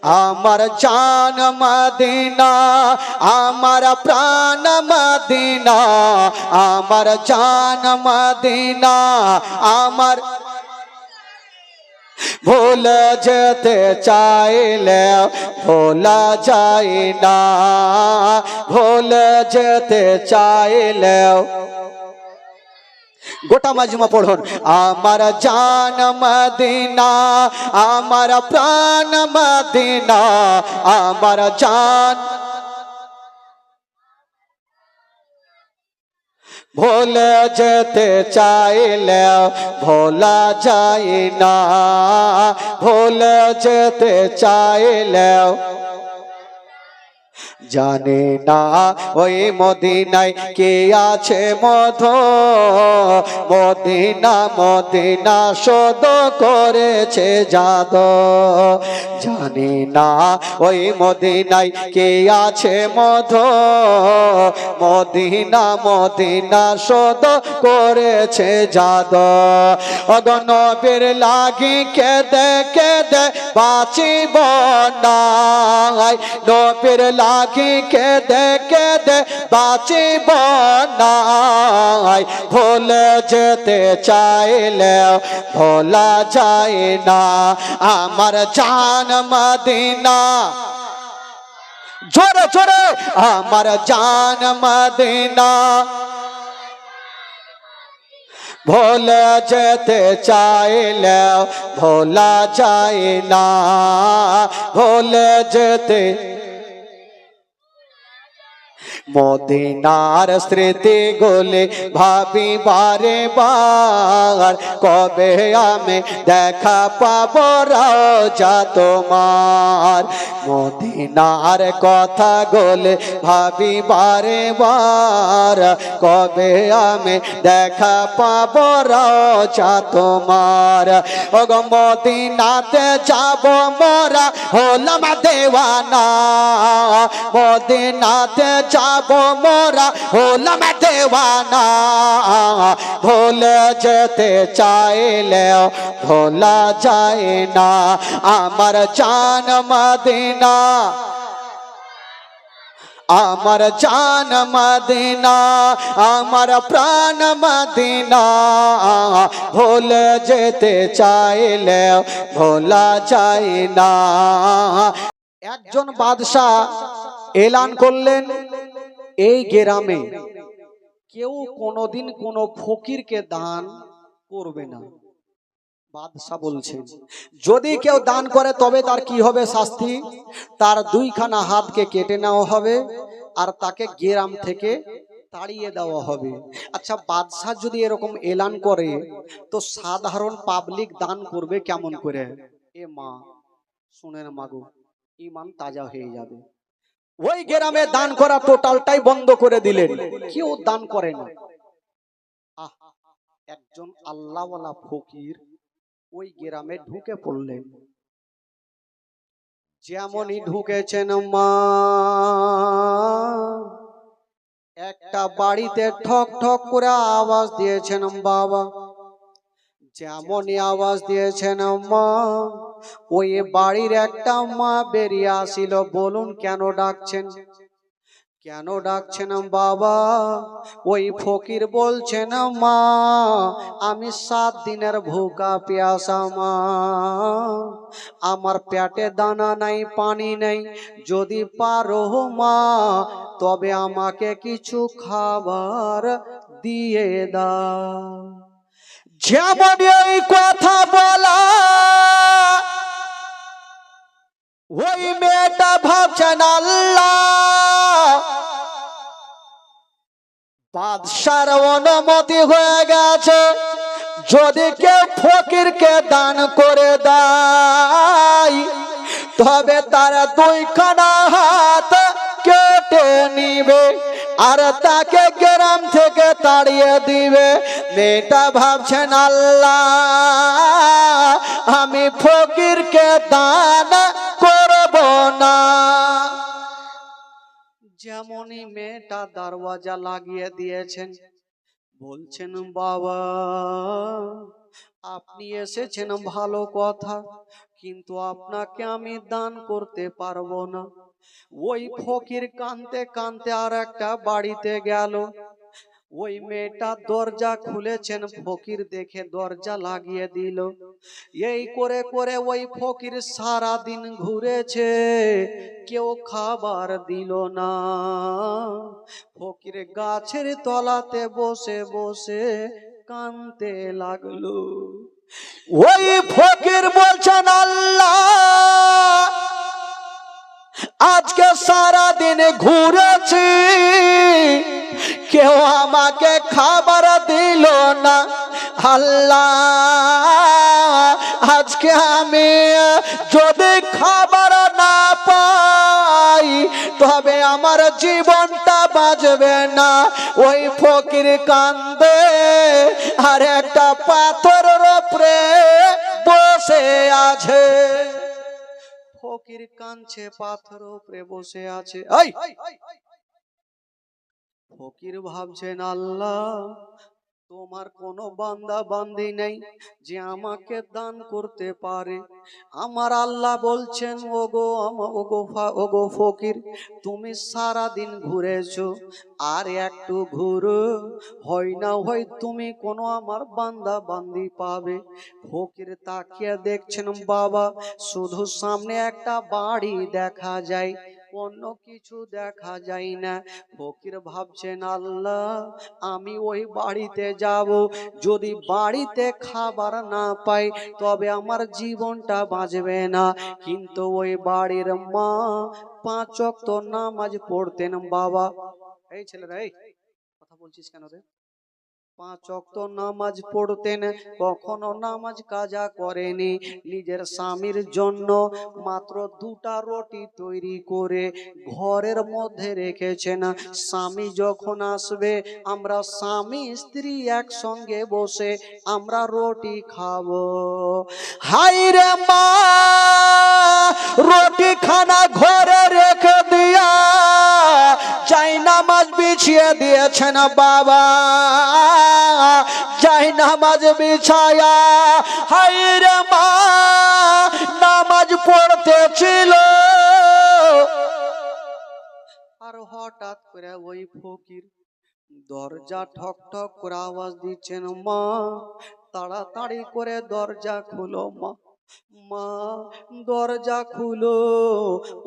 আমার জান মদিনা, আমার প্রাণ মদিনা, আমার জান মদিনা, আমার ভুলে যেতে চাইলে ভোলা যায় না, ভুলে যেতে চাইলেও। গোটা মাজমা পড়ুন। আমার জান মদিনা, আমার প্রাণ মদিনা, আমার জান ভুলে যেতে চাইলেও ভোলা যায় না, ভুলে যেতে চাইলেও। জানে না ওই মদিনায় কে আছে মধু, মদিনা মদিনা শোধ করেছে জাদু। জানে না ওই মদিনায় কে আছে মধু, মদিনা মদিনা শোধ করেছে জাদু। ওগো নবীর লাগি কেঁদে কেঁদে বাঁচিব না, নবীর লাগি কেঁদে কেঁদে বাঁচিব না। ভুলে যেতে চাইলে ভোলা যায় না, আমার জান মদিনা। জোরে জোরে আমার জান মদিনা, ভুলে যেতে চাইলে ভোলা যায় না, ভুলে যেতে। মদিনার স্মৃতি গুলি ভাবি বারে বার, কবে আমি দেখা পাবো রওজা তোমার। মদিনার কথা গুলি ভাবি বারে বার, কবে আমি দেখা পাবো রওজা তোমার। ওগো মদিনাতে যাব মোরা হলাম দেওয়ানা, মদিনাতে যাব মোরা হলাম দেওয়ানা। ভুলে যেতে চাইলেও ভোলা যায় না, আমার জান মদিনা, আমার জান মদিনা, আমার প্রাণ মদিনা। ভুলে যেতে চাইলেও ভোলা যায় না। একজন বাদশাহ এলান করলেন, এই গ্রামে কেউ কোনোদিন কোনো ফকিরকে দান করবে না। বাদশাহ বলছেন, যদি কেউ দান করে তবে তার কি হবে শাস্তি? তার দুইখানা হাতকে কেটে নেওয়া হবে আর তাকে গ্রাম থেকে তাড়িয়ে দেওয়া হবে। আচ্ছা, বাদশাহ যদি এরকম এলান করে তো সাধারণ পাবলিক দান করবে কেমন করে? এ মা শুনেন মাগো, ঈমান তাজা হয়ে যাবে। ওই গ্রামে দান করা টোটালটাই বন্ধ করে দিলেন, কেউ দান করে না। একজন আল্লাহওয়ালা ফকির ওই গ্রামে ঢুকে পড়লেন। যেমনই ঢুকেছেন মা, একটা বাড়িতে ঠক ঠক করে আওয়াজ দিয়েছেন বাবা। যেমনই আওয়াজ দিয়েছেন মা, ওই বাড়ির একটা মা বেরিয়ে আসিল। বলুন কেন ডাকছেন, কেন ডাকছেন বাবা? ওই ফকির বলছেন, মা আমি 7 দিনের ভুকা পিয়াসা মা, আমার পেটে দানা নাই পানি নেই, যদি পারো মা তবে আমাকে কিছু খাবার দিয়ে দাও। যেমন এই কথা বলা, ওই মেয়েটা ভাবছেন আল্লাহ বাদশার অনুমতি হয়ে গেছে, যদি কেউ ফকিরকে দান করে দেয় তবে তার 2খানা হাত কেটে নিবে আর তাকে গ্রাম থেকে তাড়িয়ে দিবে। মেয়েটা ভাবছেন আল্লাহ আমি ফকিরকে দান করব না। যেমনই মেয়েটা দরওয়াজা লাগিয়ে দিয়েছেন, বলছেন বাবা আপনি এসেছেন ভালো কথা, কিন্তু আপনাকে আমি দান করতে পারবো না। ওই ফকির কাঁদতে কাঁদতে আর একটা বাড়িতে গেল। ওই মেয়েটা দরজা খুলেছেন, ফকির দেখে দরজা লাগিয়ে দিল। এই করে করে ওই ফকির সারা দিন ঘুরেছে, কেউ খাবার দিল না। ফকির গাছের তলাতে বসে বসে কাঁদতে লাগলো। ওই ফকির বলছেন, আল্লাহ, আজকে সারা দিন ঘুরেছি, কেউ আমাকে খাবার দিল না। আল্লাহ, আজকে আমি যদি খাবার না পাই তবে আমার জীবনটা বাঁচবে না। ওই ফকির কান্দে আর একটা পাথরের উপরে বসে আছে। ফকির কাঁদছে, পাথরের উপরে বসে আছে। ফকির ভাবছেন, আল্লাহ, তোমার কোনো বান্দা বান্দি নেই যে আমাকে দান করতে পারে। আমার আল্লাহ বলছেন, ওগো ফকির, তুমি সারা দিন ঘুরেছো, আর একটু ঘুরো, হয় না হয় তুমি কোনো আমার বান্দা বান্দি পাবে। ফকির তাকিয়ে দেখছেন, বাবা, শুধু সামনে একটা বাড়ি দেখা যায়, অন্য কিছু দেখা যায় না। ফকির ভাবছেন, আল্লাহ, আমি ওই বাড়িতে যাব, যদি বাড়িতে খাবার না পাই তবে আমার জীবনটা বাঁচবে না। কিন্তু ওই বাড়ির মা 5 ওয়াক্ত নামাজ পড়তেন। বাবা, এই ছেলেরা, এই কথা বলছিস কেন রে? 5 ওয়াক্ত নামাজ পড়তেন, কখনো নামাজ কাজা করেনি। নিজের স্বামীর জন্য মাত্র 2টা রুটি তৈরি করে ঘরের মধ্যে রেখেছেন। স্বামী যখন আসবে, আমরা স্বামী স্ত্রী একসঙ্গে বসে আমরা রুটি খাবো। হাই রে মা, রুটি খানা ঘরে রেখে দিয়া চাই নামাজ বিছিয়ে দিয়েছেন। বাবা, চাই নামাজ বিছায়া হাই রে মা নামাজ পড়তেছিল। আর হঠাৎ করে ওই ফকির দরজা ঠক ঠক করে আওয়াজ দিচ্ছেন, মা, তাড়াতাড়ি করে দরজা খুলো, মা, মা, দরজা খুলো।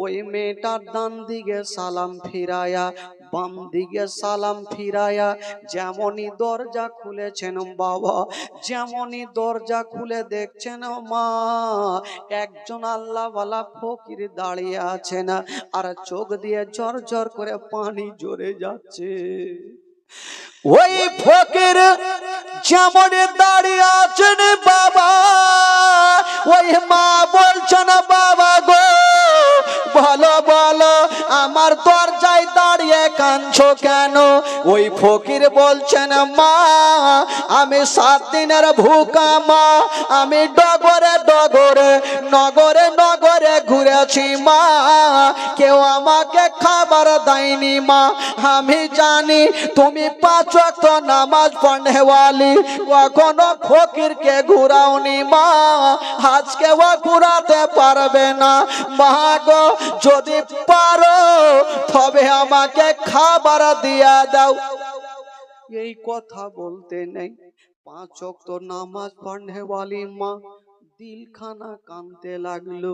ওই মেয়েটার ডান দিকে সালাম ফিরায়া, বাম দিকে সালাম ফিরায়া যেমনই দরজা খুলেছেন, বাবা, যেমনই দরজা খুলে দেখছেন, মা, একজন আল্লাহওয়ালা ফকির দাঁড়িয়ে আছেন, আর চোখ দিয়ে ঝর ঝর করে পানি ঝরে যাচ্ছে। ওই ফকির যেমন দাঁড়িয়ে আছেন, বাবা, ওই মা বলছেন, বাবা গো, বলো বলো, আমার দরজায় দাঁড়িয়ে কাঁদছো কেন? ওই ফকির বলছেন, মা, আমি 7 দিনের ভুকা, মা, আমি ডগরে ডগরে নগরে নগরে ঘুরেছি, মা, কেউ আমাকে খাবার দেয়নি, মা। আমি জানি তুমি 5 ওয়াক্ত নামাজ পড়নেওয়ালি, কখনো ফকিরকে ঘুরাওনি, মা, আজকে ও ঘুরাতে পারবে না। মা গো, যদি পারো তবে আমাকে খাবার দিয়া দাও। এই কথা বলতে নেই, 5 ওয়াক্ত নামাজ পড়নেওয়ালি মা দিলখানা কাঁদতে লাগলো।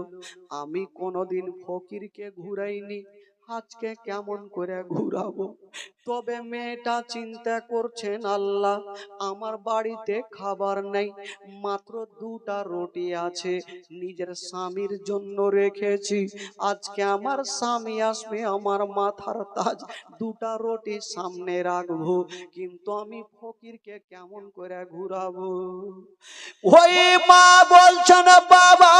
আমি কোনোদিন ফকিরকে ঘুরাইনি, আজকে কেমন করে ঘুরাবো? তবে মেয়েটা চিন্তা করছেন, আল্লাহ, আমার বাড়িতে খাবার নেই, মাত্র 2টা রুটি আছে, নিজের স্বামীর জন্য রেখেছি। আজকে আমার স্বামী আসবে, আমার মাথার তাজ, 2টা রুটি সামনে রাখবো, কিন্তু আমি ফকিরকে কেমন করে ঘুরাবো? ওই মা বলছেন, বাবা,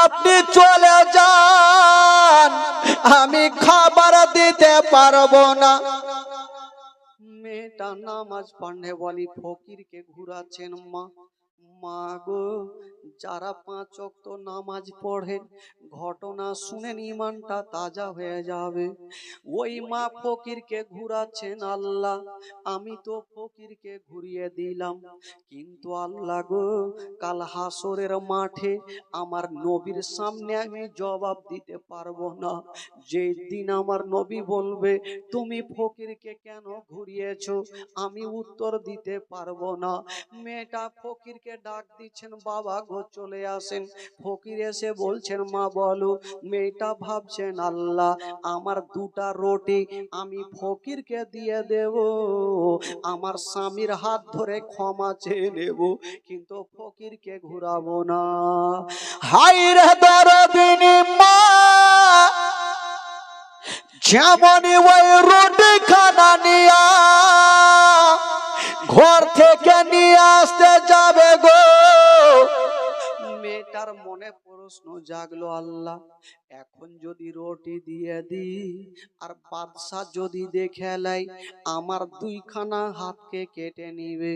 আপনি চলে যান, আমি খাবার দিতে পারবো না। মেয়েটা নামাজ পড়নে বলি ফকিরকে ঘুরাচ্ছেন, মা, মা গো, যারা 5 ওয়াক্ত নামাজ পড়েন, ঘটনা শুনেন ইমানটা তাজা হয়ে যাবে। ওই মা ফকিরকে ঘুরাচ্ছেন আল্লাহ, আমি তো ফকিরকে ঘুরিয়ে দিলাম, কিন্তু আল্লাহ গো, কাল হাসরের মাঠে আমার নবীর সামনে আমি জবাব দিতে পারবো না। যে দিন আমার নবী বলবে তুমি ফকিরকে কেন ঘুরিয়েছো, আমি উত্তর দিতে পারবো না। মেয়েটা ফকিরকে ডাক দিচ্ছেন, বাবা গো চলে আসেন। ফকির এসে বলছেন, মা বলো। মেয়েটা ভাবছেন, আল্লাহ আমার 2টা রুটি আমি ফকিরকে দিয়ে দেব, আমার স্বামীর হাত ধরে ক্ষমা চেয়ে নেব, কিন্তু ফকিরকে ঘুরাবো না। হায় রে দরদিনী মা, যেমনই ওই রুটি খানা নিয়া ঘর থেকে নিয়ে আসতে যাবে গো, মেয়েটার মনে প্রশ্ন জাগলো, আল্লাহ এখন যদি রুটি দিয়ে দিই আর বাদশা যদি দেখে লাই আমার 2খানা হাতকে কেটে নিবে,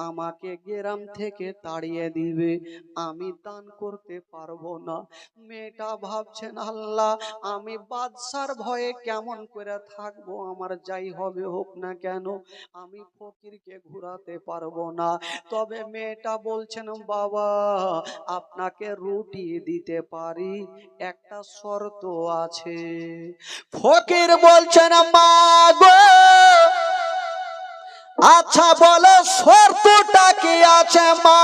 আমাকে গ্রাম থেকে তাড়িয়ে দিবে, আমি দান করতে পারবো না। মেয়েটা ভাবছেন, আল্লাহ আমি বাদশার ভয়ে কেমন করে থাকবো, আমার যাই হবে হোক না কেন আমি ফকিরকে ঘুরাতে পারবো না। তবে মেয়েটা বলছেন, বাবা আপনাকে রুটি দিতে পারি, একটা শর্ত আছে। ফকির বলছেন, মা গো আচ্ছা বলো শর্তটা কি আছে মা।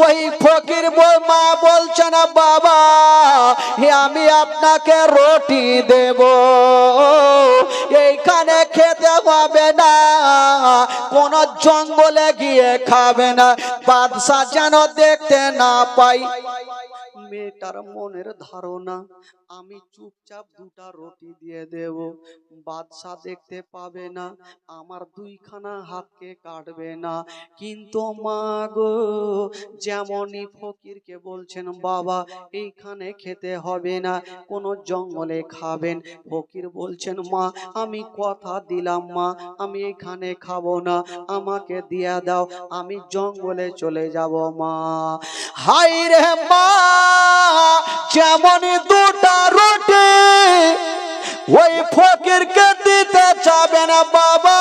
ওই ফকির মা বলছেন, বাবা আমি আপনাকে রুটি দেব, এইখানে খেতে হবে না, কোন জঙ্গলে গিয়ে খাবে না, বাদশা যেন দেখতে না পাই। মেয়েটার মনের ধারণা আমি চুপচাপ 2টা রুটি দিয়ে দেব, বাদশা দেখতে পাবে না, আমার 2খানা হাতকে কাটবে না। কিন্তু মা গো, যেমনই ফকিরকে বলছেন বাবা এইখানে খেতে হবে না, কোন জঙ্গলে খাবেন, ফকির বলছেন, মা আমি কথা দিলাম মা, আমি এখানে খাবো না, আমাকে দিয়া দাও, আমি জঙ্গলে চলে যাব মা। হায় রে মা, যেমন 2টা রুটি ওই ফকিরকে দিতে চাবে না বাবা,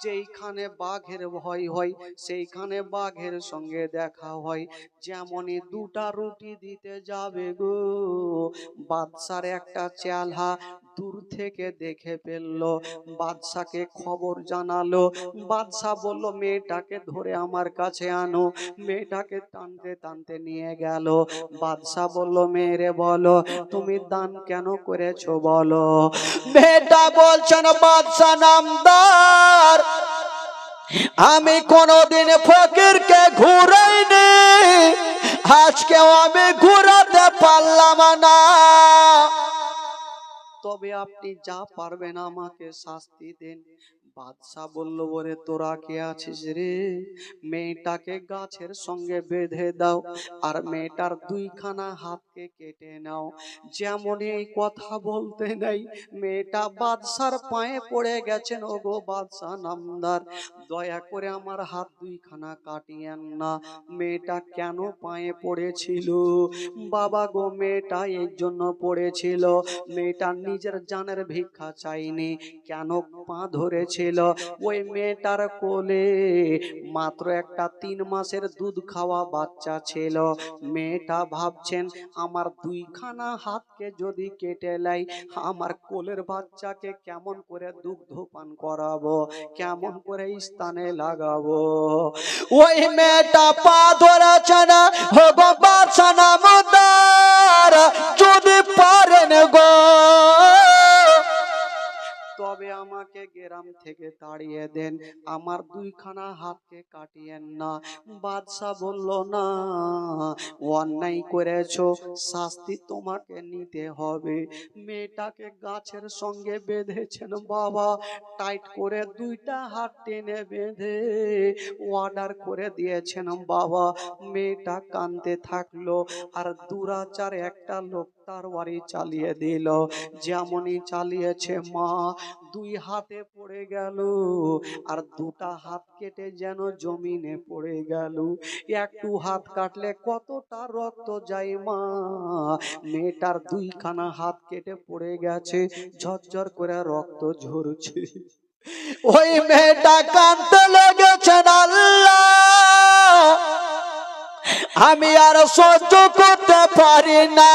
যেইখানে বাঘের ভয় হয় সেইখানে বাঘের সঙ্গে দেখা হয়। যেমনই 2টা রুটি দিতে যাবে গো, বাদশার একটা চেলা দূর থেকে দেখে ফেললো, বাদশাকে খবর জানালো। বাদশা বলল, মেয়েটাকে ধরে আমার কাছে আনো। মেয়েটাকে টানতে টানতে নিয়ে গেল। বাদশা বলল, মেয়েরে বলো তুমি দান কেন করেছো বলো। মেয়েটা বলছেন, বাদশা নামদার আমি কোনদিন ফকিরকে ঘুরাইনি, আজকেও আমি ঘুরাতে পারলাম না, তবে আপনি যা পারবেন আমাকে শাস্তি দেন। বাদশা বলল, ওরে তোরা কে আছিস রে, মেয়েটাকে গাছের সঙ্গে বেঁধে দাও আর মেয়েটার 2খানা হাতকে কেটে নাও। যেমন এই কথা বলতে নাই মেয়েটা বাদশার পায়ে পড়ে গেছেন, ওগো বাদশা নামদার দয়া করে আমার হাত 2খানা কাটিয়েন না। মেয়েটা কেন পায়ে পড়েছিল বাবা গো, মেয়েটা এর জন্য পড়েছিল, মেয়েটা নিজের জানের ভিক্ষা চাইনি, কেন পা ধরেছিল, ওই মেয়েটার কোলে মাত্র একটা 3 মাসের দুধ খাওয়া বাচ্চা ছিল। মেয়েটা ভাবছেন আমার 2খানা হাতকে যদি কেটে লাই আমার কোলের বাচ্চাকে কেমন করে দুগ্ধ পান করাবো, কেমন করে স্থানে লাগাবো। ওই মেয়েটা পা ধরেছে না, গো বাদশা নামদার যদি পারেন গো তবে আমাকে গ্রাম থেকে তাড়িয়ে দেন, আমার 2খানা হাতকে কাটিয়েন না। বাদশা বলল, না অন্যায় করেছো, শাস্তি তোমাকে নিতে হবে। মেয়েটাকে গাছের সঙ্গে বেঁধেছেন বাবা, টাইট করে 2টা হাত টেনে বেঁধে অর্ডার করে দিয়েছেন বাবা। মেয়েটা কাঁদতে থাকলো আর দুরাচার একটা লোক তার বাড়ি চালিয়ে দিল। যেমনই চালিয়েছে মা দুই হাতে পড়ে গেল, আর দুটা হাত কেটে যেন জমিনে পড়ে গেল। একটু হাত কাটলে কতটা রক্ত যায় মা। মেয়েটার দুইখানা হাত কেটে পড়ে গেছে, ঝরঝর করে রক্ত ঝরছে। ওই মেয়েটা কাঁদতে লেগেছেন, আল্লাহ আমি আর সহ্য করতে পারি না।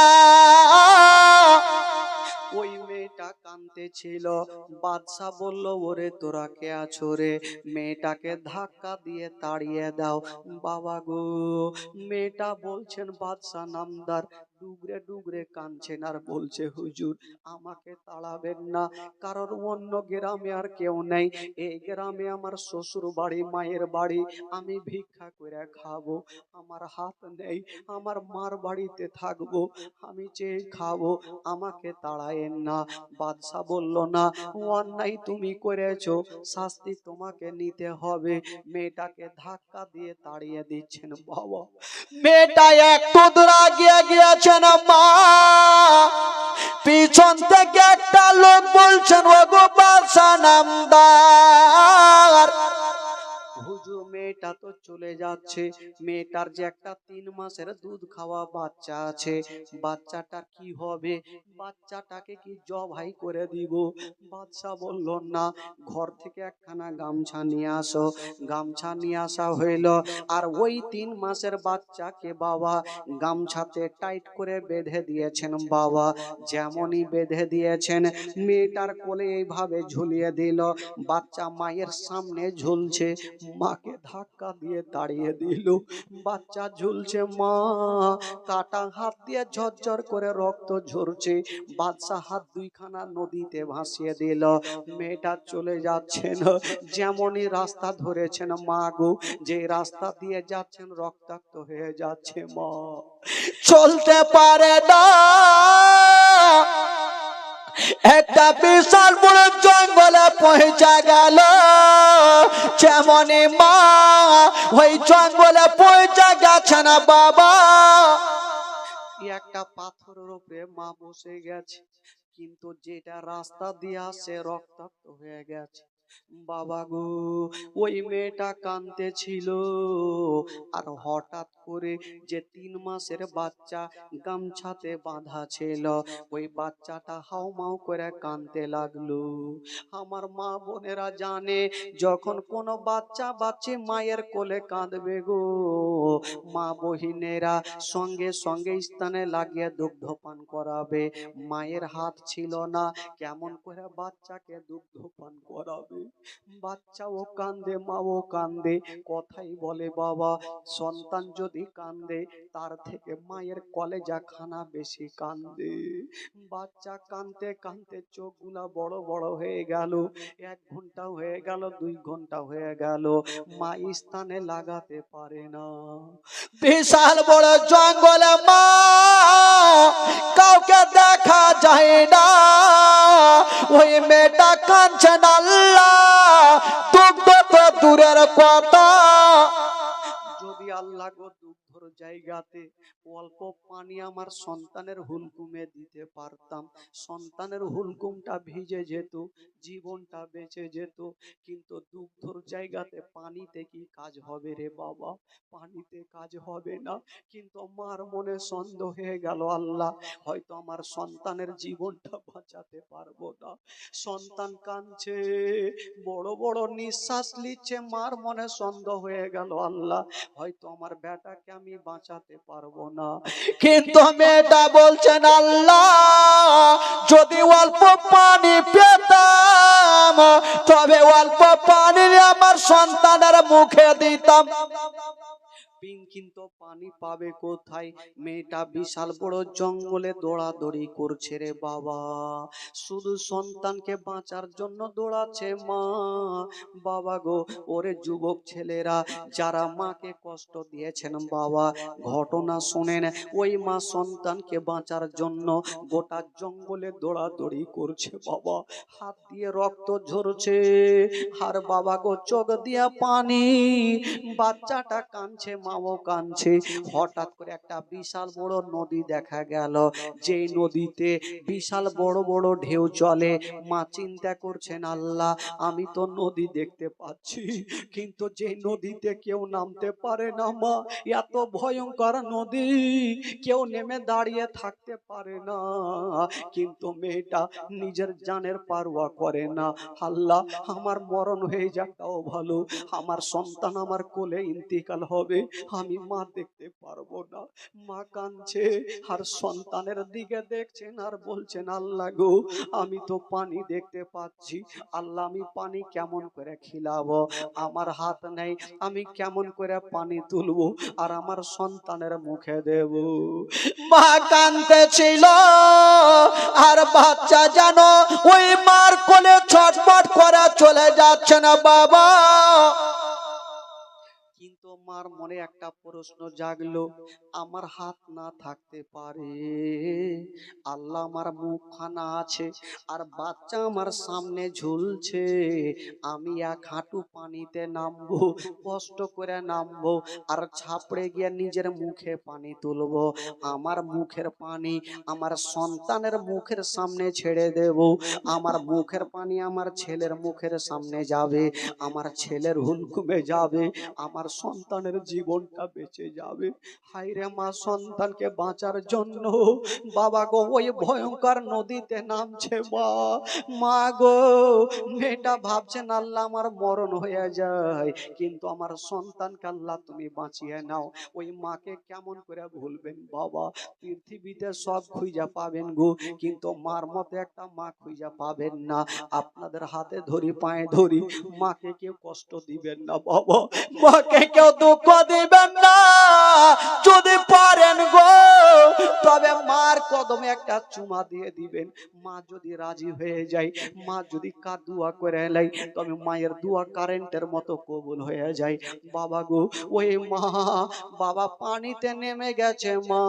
ওই মেয়েটা কাঁদতেছিল। বাদশা বলল, ওরে তোরা কে আছো রে? মেয়েটাকে ধাক্কা দিয়ে তাড়িয়ে দাও। বাবা গো, মেয়েটা বলছেন বাদশা নামদার, ডুগরে ডুগরে কাঁদছেন আর বলছে, হুজুর আমাকে তাড়াবেন না, কারণ অন্য গ্রামে আর কেউ নেই, এই গ্রামে আমার শ্বশুর বাড়ি, মায়ের বাড়ি, আমি ভিক্ষা করে খাবো, আমার হাত নেই, আমার মার বাড়িতে থাকবো, আমি চেয়ে খাবো, আমাকে তাড়ায়েন না। বাদশা বলল, না, অন্যায় তুমি করেছো, শাস্তি তোমাকে নিতে হবে। মেয়েটাকে ধাক্কা দিয়ে তাড়িয়ে দিচ্ছেন। বাবা, মেয়েটা একটু দূর আগিয়ে গিয়েছেন মা, পিছন থেকে একটা লোক বলছেন, ওগো বাদশা নামদার, হুজুর মেয়েটা তো চলে যাচ্ছে, মেয়েটার যে একটা 3 মাসের দুধ খাওয়া বাচ্চা আছে, বাচ্চাটার কি হবে? বাচ্চাটাকে কি জবাই করে দিব? বাদশা বলল, না, ঘর থেকে একখানা গামছা নিয়ে আসো। গামছা নিয়ে আসা হইল, আর ওই 3 মাসের বাচ্চাকে বাবা গামছাতে টাইট করে বেঁধে দিয়েছেন। বাবা যেমনই বেঁধে দিয়েছেন, মেয়েটার কোলে এইভাবে ঝুলিয়ে দিল, বাচ্চা মায়ের সামনে ঝুলছে, মাকে ধাক্কা দিয়ে তাড়িয়ে দিল, বাচ্চা ঝুলছে, মা কাটা হাত দিয়ে ঝরঝর করে রক্ত ঝরছে। বাদশা হাত দুইখানা নদীতে ভাসিয়ে দিল, মেয়েটা চলে যাচ্ছেন, যেমনই রাস্তা ধরেছেন, মা গো যে রাস্তা দিয়ে যাচ্ছেন রক্তাক্ত হয়ে যাচ্ছে, মা চলতে পারে না। একটা বিশাল বড় জঙ্গলে পৌঁছা গেল, যেমনই মা ওই জঙ্গলে পৌঁছা গেছে না বাবা, একটা পাথরের উপরে মা বসে গেছে, কিন্তু যেটা রাস্তা দিয়ে আসে রক্তাক্ত হয়ে গেছে। বাবা গো, ওই মেয়েটা কাঁদতেছিল, আর হঠাৎ করে যে 3 মাসের বাচ্চা গামছাতে বাঁধা ছিল, ওই বাচ্চাটা হাউমাউ করে কাঁদতে লাগলো। আমার মা বোনেরা জানে, যখন কোনো বাচ্চা বাচ্চি মায়ের কোলে কাঁদবে গো, মা বহিনেরা সঙ্গে সঙ্গে স্থানে লাগিয়ে দুগ্ধ পান করাবে। মায়ের হাত ছিল না, কেমন করে বাচ্চাকে দুগ্ধ পান করাবে? বাচ্চাও কান্দে, মাও কান্দে, কথাই বলে বাবা, সন্তান যদি কান্দে তার থেকে মায়ের কলেজা খানা বেশি কান্দে। বাচ্চা কান্দতে কান্দতে চোখগুলা বড় বড় হয়ে গেল, 1 ঘন্টা হয়ে গেল, 2 ঘন্টা হয়ে গেল, মা স্থানে লাগাতে পারে না। বিশাল বড় জঙ্গলে মা কাউকে দেখা যায় না, ওই মেয়েটা কাঁদছেন, আল্লাহ দুগ্ধ তো দূরের কথা, যদি আল্লাহ গো দুগ্ধর জায়গাতে অল্প পানি আমার সন্তানের হুলকুমে দিতে পারতাম, সন্তানের হুলকুমটা ভিজে যেত, জীবনটা বেঁচে যেত, কিন্তু দুগ্ধর জায়গাতে পানিতে কি কাজ হবে রে বাবা? পানিতে কাজ হবে না। কিন্তু মার মনে সন্দেহ হয়ে গেল, আল্লাহ হয়তো আমার সন্তানের জীবনটা বাঁচাতে পারবো না। সন্তান কাঁদছে, বড় বড় নিঃশ্বাস নিচ্ছে, মার মনে সন্দেহ হয়ে গেল, আল্লাহ হয়তো আমার বেটাকে আমি বাঁচাতে পারবো না। কিন্তু মেয়েটা বলছেন, আল্লাহ যদি অল্প পানি পেতাম, তবে অল্প পানি আমার সন্তানের মুখে দিতাম। কিন্তু পানি পাবে কোথায়? মেয়েটা বিশাল বড় জঙ্গলে দৌড়াদৌড়ি করছে রে বাবা, শুধু সন্তানকে বাঁচার জন্য দৌড়াচ্ছে মা। বাবা গো, ওরে যুবক ছেলেরা যারা মাকে কষ্ট দিয়েছেন বাবা, ঘটনা শুনেন, ওই মা সন্তানকে বাঁচার জন্য গোটা জঙ্গলে দৌড়াদৌড়ি করছে বাবা, হাত দিয়ে রক্ত ঝরছে, আর বাবা গো চোখ দিয়ে পানি, বাচ্চাটা কাঁদছে, মাও কাঁদছে। হঠাৎ করে একটা বিশাল বড় নদী দেখা গেল, যেই নদীতে বিশাল বড় বড় ঢেউ চলে। মা চিন্তা করছেন, আল্লাহ আমি তো নদী দেখতে পাচ্ছি, কিন্তু যে নদীতে কেউ নামতে পারে না মা, এত ভয়ঙ্কর নদী, কেউ নেমে দাঁড়িয়ে থাকতে পারে না, কিন্তু মেয়েটা নিজের জানের পারোয়া করে না। আল্লাহ আমার মরণ হয়ে যাক তাও ভালো, আমার সন্তান আমার কোলে ইন্তিকাল হবে, আমি মা দেখতে পারবো না। মা কাঁদছে আর সন্তানের দিকে দেখছেন আর বলছেন, আল্লাহ গো আমি তো পানি দেখতে পাচ্ছি, আল্লাহ আমি পানি কেমন করে খিলাবো, আমার হাত নেই, আমি কেমন করে পানি তুলবো আর আমার সন্তানের মুখে দেব। মা কাঁদতেছিল আর বাচ্চা যেন ওই মার কোলে ছটফট করে চলে যাচ্ছে না বাবা। কিন্তু মার মনে একটা প্রশ্ন জাগলো, আমার হাত না থাকতে পারে, আল্লাহ আমার মুখখানা আছে আর বাচ্চা আমার সামনে ঝুলছে, আমি এক হাঁটু পানিতে নামবো, কষ্ট করে নামবো আর ছাপড়ে গিয়ে নিজের মুখে পানি তুলবো, আমার মুখের পানি আমার সন্তানের মুখের সামনে ছেড়ে দেব, আমার মুখের পানি আমার ছেলের মুখের সামনে যাবে, আমার ছেলের হুলকুমে যাবে, আমার সন্তানের জীবনটা বেঁচে যাবে। হায়রে মা সন্তানকে বাঁচার জন্য বাবা গো ওই ভয়ঙ্কর নদীতে নামছে। মা গো মেয়েটা ভাবছেন, আল্লাহ আমার মরণ হয়ে যায়, কিন্তু আমার সন্তানকে আল্লাহ তুমি বাঁচিয়ে নাও। ওই মাকে কেমন করে ভুলবেন বাবা, পৃথিবীতে সব খুঁজে পাবেন গো, কিন্তু মার মতো একটা মা খুঁজে পাবেন না। আপনাদের হাতে ধরি পায়ে ধরি, মাকে কেউ কষ্ট দিবেন না বাবা, মাকে কেউ দুঃখ দিবেন না, যদি পারেন গো তবে মার কদমে একটা চুমা দিয়ে দিবেন। মা যদি রাজি হয়ে যায়, মা যদি দোয়া করে নেয়, তবে মায়ের দোয়া কারেন্টের মতো কবুল হয়ে যায়। বাবা গো ওই মা বাবা পানিতে নেমে গেছে, মা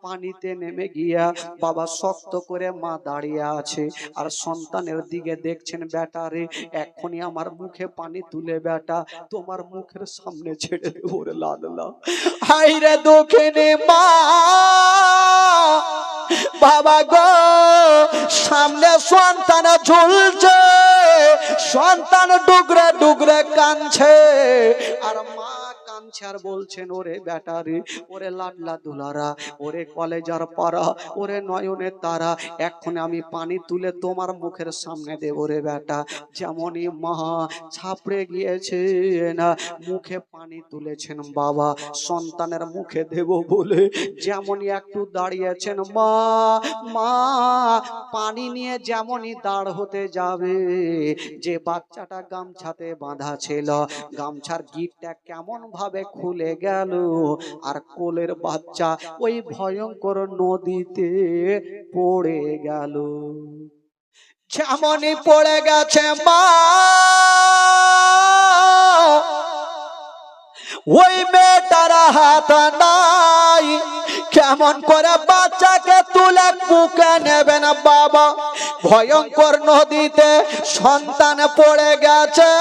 পানিতে নেমে গিয়া বাবা শক্ত করে মা দাঁড়িয়ে আছে আর সন্তানের দিকে দেখছেন, বেটা রে এখনই আমার মুখে পানি তুলে বেটা তোমার মুখের সামনে ছেড়ে দেবো রে লাডলা। হায়রে দুঃখিনী মা বাবা গো, সামনে সন্তান ঝুলছে, সন্তান ডুগরে ডুগরে কাঁদছে আর মা কাঁদছে আর বলছেন, ওরে বেটা রে, ওরে লাডলা দুলারা, ওরে কলেজার পাড়া, ওরে নয়নের তারা, এখন আমি পানি তুলে তোমার মুখের সামনে দেব রে বেটা। যেমনই মা ছাপড়ে গিয়েছে না মুখে পানি তুলেছেন বাবা সন্তানের মুখে দেব বলে, যেমনই একটু দাঁড়িয়েছেন মা পানি নিয়ে যেমনই দাঁড় হতে যাবে, যে বাচ্চাটা গামছাতে বাঁধা ছিল গামছার গিটটা কেমন ভাবে খুলে গেল আর কোলের বাচ্চা ওই ভয়ঙ্কর নদীতে পড়ে গেল। যেমনই পড়ে গেছে মা, ওই মেয়েটার হাত নাই, কেমন করে বাচ্চাকে তুলে বুকে নেবেন বাবা, ভয়ঙ্কর নদীতে সন্তান পড়ে গেছে,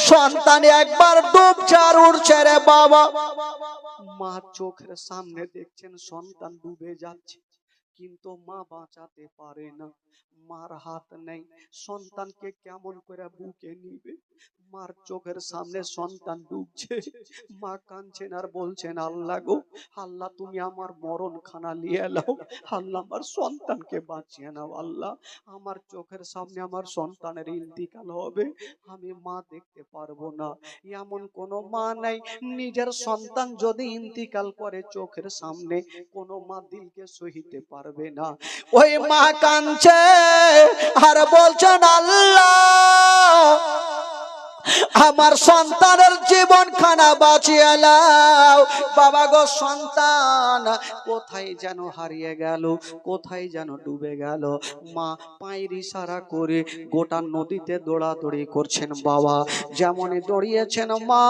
সন্তান একবার ডুবছে আর উঠছে রে বাবা। মা চোখের সামনে দেখছেন সন্তান ডুবে যাচ্ছে, কিন্তু মা বাঁচাতে পারে না, মার হাত নেই, সন্তানকে কেমন করে বুকে নিবে, মার চোখের সামনে সন্তান ডুবছে, মা কাঁদছেন আর বলছেন, আল্লাহ গো আল্লাহ তুমি আমার মরণ খানা নিয়ে নাও, আল্লাহ আমার সন্তানকে বাঁচিয়ে নাও, আল্লাহ আমার চোখের সামনে আমার সন্তানের ইন্তিকাল হবে, আমি মা দেখতে পারবো না। এমন কোন মা নাই নিজের সন্তান যদি ইন্তিকাল করে চোখের সামনে, কোন মা দিলকে সহিতে পারবে না। ওই মা কাঁদছে আর বলছেন, আল্লাহ আমার সন্তানের জীবন খানা বাঁচিয়ে নাও। বাবা গো সন্তান কোথায় যেন হারিয়ে গেল, কোথায় যেন ডুবে গেল। মা পায়ের ইশারা করে গোটা নদীতে দৌড়াদৌড়ি করছেন বাবা, যেমনই দৌড়িয়েছেন মা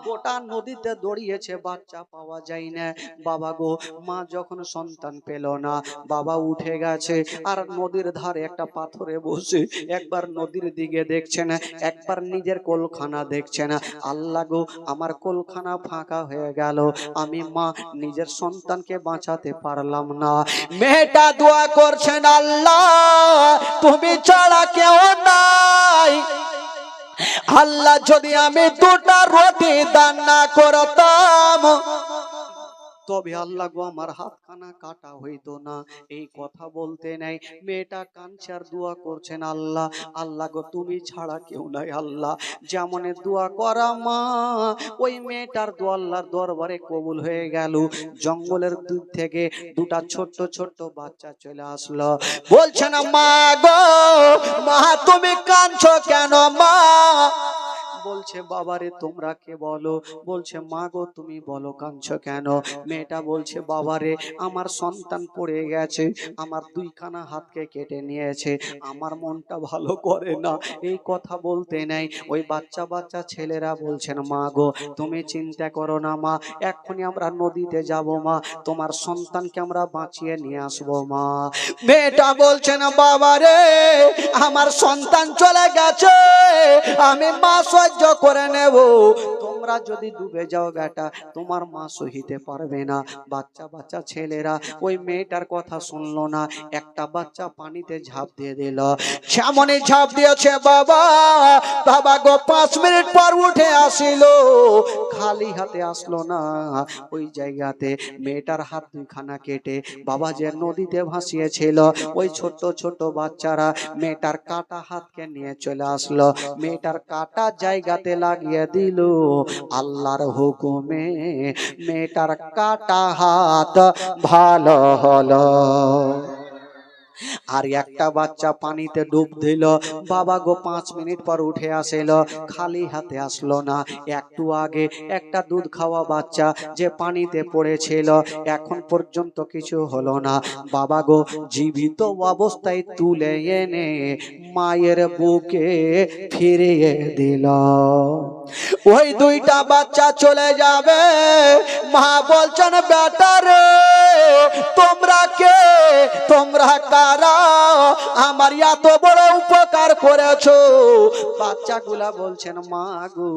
গোটা নদীতে দৌড়িয়েছে, বাচ্চা পাওয়া যায় না। বাবা গো মা যখন সন্তান পেল না, বাবা উঠে গেছে আর নদীর ধারে একটা পাথরে বসে একবার নদীর দিকে দেখছেন, একবার নিজের নিজের কোলখানা দেখছে না। আল্লাহ গো, আমার কোলখানা ফাঁকা হয়ে গেল, আমি মা নিজের সন্তানকে বাঁচাতে পারলাম না। মেয়েটা দোয়া করছেন, আল্লাহ তুমি ছাড়া কেউ নাই, আল্লাহ যদি আমি দুটা রুটি দান না করতাম তবে আল্লাহ গো আমার হাতখানা কাটা হইতো না। এই কথা বলতে নাই, মেয়েটা কাঁদছে আর দোয়া করছেন, আল্লাহ আল্লাহ গো তুমি ছাড়া কেউ নাই। আল্লাহ যেমন দোয়া করা মা, ওই মেয়েটার দোয়া আল্লাহর দরবারে কবুল হয়ে গেল। জঙ্গলের দূর থেকে দুটা ছোট্ট ছোট্ট বাচ্চা চলে আসলো, বলছে না মা গো, মা তুমি কাঁদছো কেন মা? বলছে বাবারে তোমরা কে বলো? বলছে মা গো তুমি বলো কাঁদছো কেন? মেয়েটা বলছে বাবারে আমার সন্তান পড়ে গেছে, আমার দুইখানা হাতকে কেটে নিয়েছে, আমার মনটা ভালো করে না। এই কথা বলতে নাই, ওই বাচ্চা বাচ্চা ছেলেরা বলছেন মা গো তুমি চিন্তা করো না মা, এক্ষুনি আমরা নদীতে যাব মা, তোমার সন্তানকে আমরা বাঁচিয়ে নিয়ে আসবো মা। মেয়েটা বলছে না বাবারে আমার সন্তান চলে গেছে, আমি মা সহ্য করে নেব, তোমরা যদি ডুবে যাও বেটা তোমার মা সহিতে পারবে না। বাচ্চা বাচ্চা ছেলেরা ওই মেয়েটার কথা শুনলো না, একটা বাচ্চা পানিতে ঝাঁপ দিয়ে দিল। যেমনই ঝাঁপ দিয়েছে বাবা, বাবা গো 5 মিনিট পর উঠে আসিল, খালি হাতে আসলো না। ওই জায়গাতে মেয়েটার হাত দুইখানা কেটে বাবা যে নদীতে ভাসিয়েছিল, ওই ছোট ছোট বাচ্চারা মেয়েটার কাটা হাতকে নিয়ে চলে আসলো, মেয়েটার কাটা জায়গাতে লাগিয়ে দিল। আল্লাহর হুকুমে মেয়েটার কাটা হাত ভালো হলো। আর একটা বাচ্চা পানিতে ডুব দিল, বাবা গো 5 মিনিট পর উঠে আসিল, খালি হাতে আসলো না। একটু আগে একটা দুধ খাওয়া বাচ্চা যে পানিতে পড়েছিল, এখন পর্যন্ত কিছু হলো না। বাবা গো জীবিত অবস্থায় তুলে এনে মায়ের বুকে ফিরিয়ে দিল। ওই দুইটা বাচ্চা চলে যাবে, মা বলছেন বেটা রে তোমরা কে, তোমরা কারা, আমার এত বড় উপকার করেছো? বাচ্চাগুলা বলছেন মা গো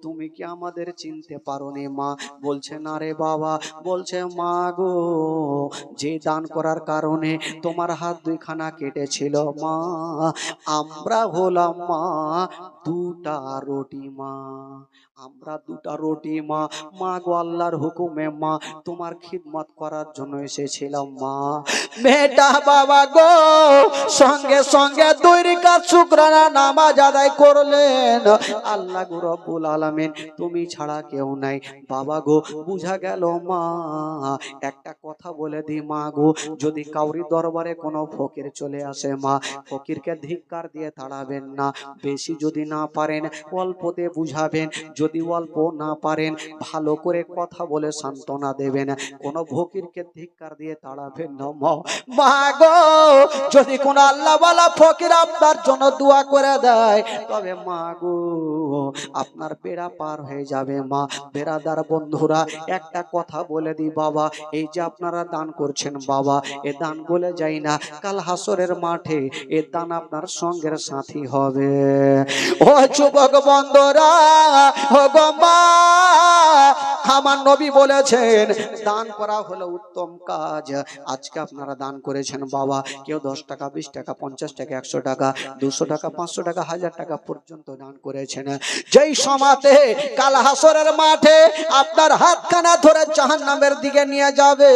তুমি কি আমাদের চিনতে পারোনি মা? বলছে না রে বাবা। বলছে মা গো যে দান করার কারণে তোমার হাত দুইখানা কেটেছিল মা, আমরা হলাম মা দুটা রুটি মা, আমরা দুটা রুটি মা, মা গো আল্লাহর হুকুমে মা তোমার খিদমত করার জন্য এসেছিলাম মা। মেয়েটা বাবা গো সঙ্গে সঙ্গে 2 রাকাত শুকরানা নামাজ আদায় করলেন। আল্লাহ গো রব্বুল আলামিন তুমি ছাড়া কেউ নাই। বাবা গো বুঝা গেল মা, একটা কথা বলে দি মা গো, যদি কাউরি দরবারে কোনো ফকির চলে আসে মা, ফকিরকে ধিক্কার দিয়ে তাড়াবেন না, বেশি যদি না পারেন অল্পতে বুঝাবেন, যদি অল্প না পারেন ভালো করে কথা বলে সান্ত্বনা দেবেন, কোনো ফকিরকে ধিক্কার দিয়ে তাড়াবেন না মা গো। যদি কোন আল্লাহওয়ালা ফকির আপনার জন্য দোয়া করে দেয় তবে মা গো আপনার বেড়া পার হয়ে যাবে মা। বেরাদার বন্ধুরা একটা কথা বলে দি বাবা, এই যে আপনারা দান করছেন বাবা, এ দান বলে যাই না, কাল হাসরের মাঠে এ দান আপনার সঙ্গের সাথী হবে। ও যুবক বন্ধুরা, ও গো মা, আমার নবী বলেছেন দান করা হলো উত্তম কাজ। আজকে আপনারা দান করেছেন বাবা, কেউ 10 টাকা 20 টাকা 50 টাকা 100 টাকা 200 টাকা 500 টাকা 1000 টাকা পর্যন্ত দান করেছেন। যেই সমাতে কাল হাসরের মাঠে আপনার হাতখানা ধরে জাহান্নামের দিকে নিয়ে যাবে,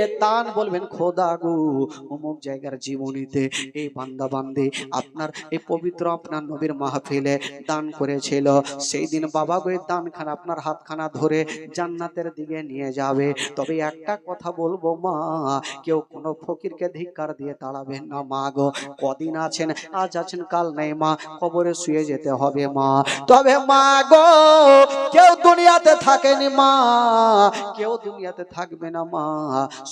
এ দান বলবেন খোদা গো অমুক জায়গার জীবনীতে এই বান্দা বান্দি আপনার এই পবিত্র আপনার নবীর মাহফিলে দান করেছিল, সেই দিন বাবা গো এই দানখানা আপনার হাতখানা ধরে জান্নাতের দিকে নিয়ে যাবে। তবে একটা কথা বলবো মা, কেউ কোনো ফকিরকে ধিক্কার দিয়ে তাড়াবেন না মা গো। কদিন আছেন, আজ আছেন কাল নেই মা, কবরে শুয়ে যেতে হবে মা। তবে মা গো কেউ দুনিয়াতে থাকেনি মা, কেউ দুনিয়াতে থাকবে না মা,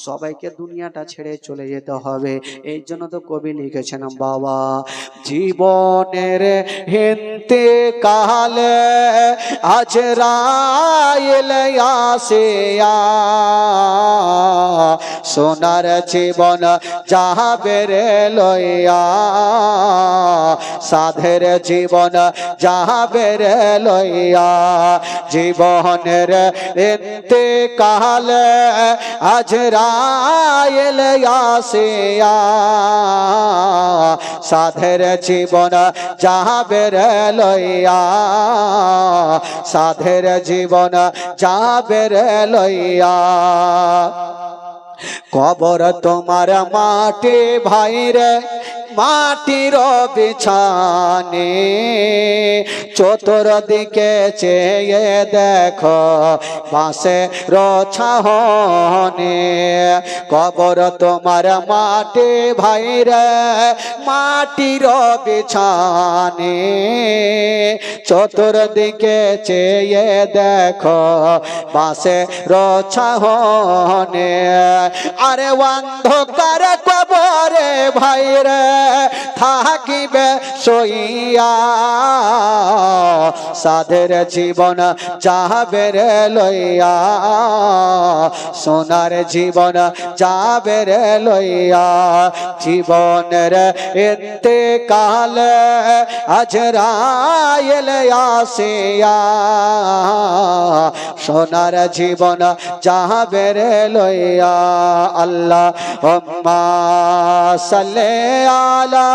সবাইকে দুনিয়াটা ছেড়ে চলে যেতে হবে। এই জন্য তো কবি লিখেছেন বাবা, জীবনের হিন্তে কালে আজরাইল আসে সোনার জীবন যাবে রে লইয়া, সাধের জীবন যাবে রে লইয়া। জীবনের ইন্তেকাল আজরাইল আসিয়া, সাধের জীবন যাবে রে লইয়া, সাধের জীবন যাবে রে লইয়া। কবর তোমার মাটি ভাইরে, মাটির বিছানে, চতুর্দিকে চেয়ে দেখো বাঁশের ছাহনে। কবর তোমার মাটি ভাইরে, মাটির বিছানে, চতুর্দিকে চেয়ে দেখো বাঁশের ছাহনে। আরে অন্ধকার কবরে ভাইরে থাকিবে সইয়া, সাধের জীবন যাবে রে লইয়া, সোনার জীবন যাবে রে লইয়া। জীবনের ইন্তেকাল আজরাইল আসিয়া, সোনার জীবন যাবে রে লইয়া। আল্লাহুম্মা সাল্লি আলা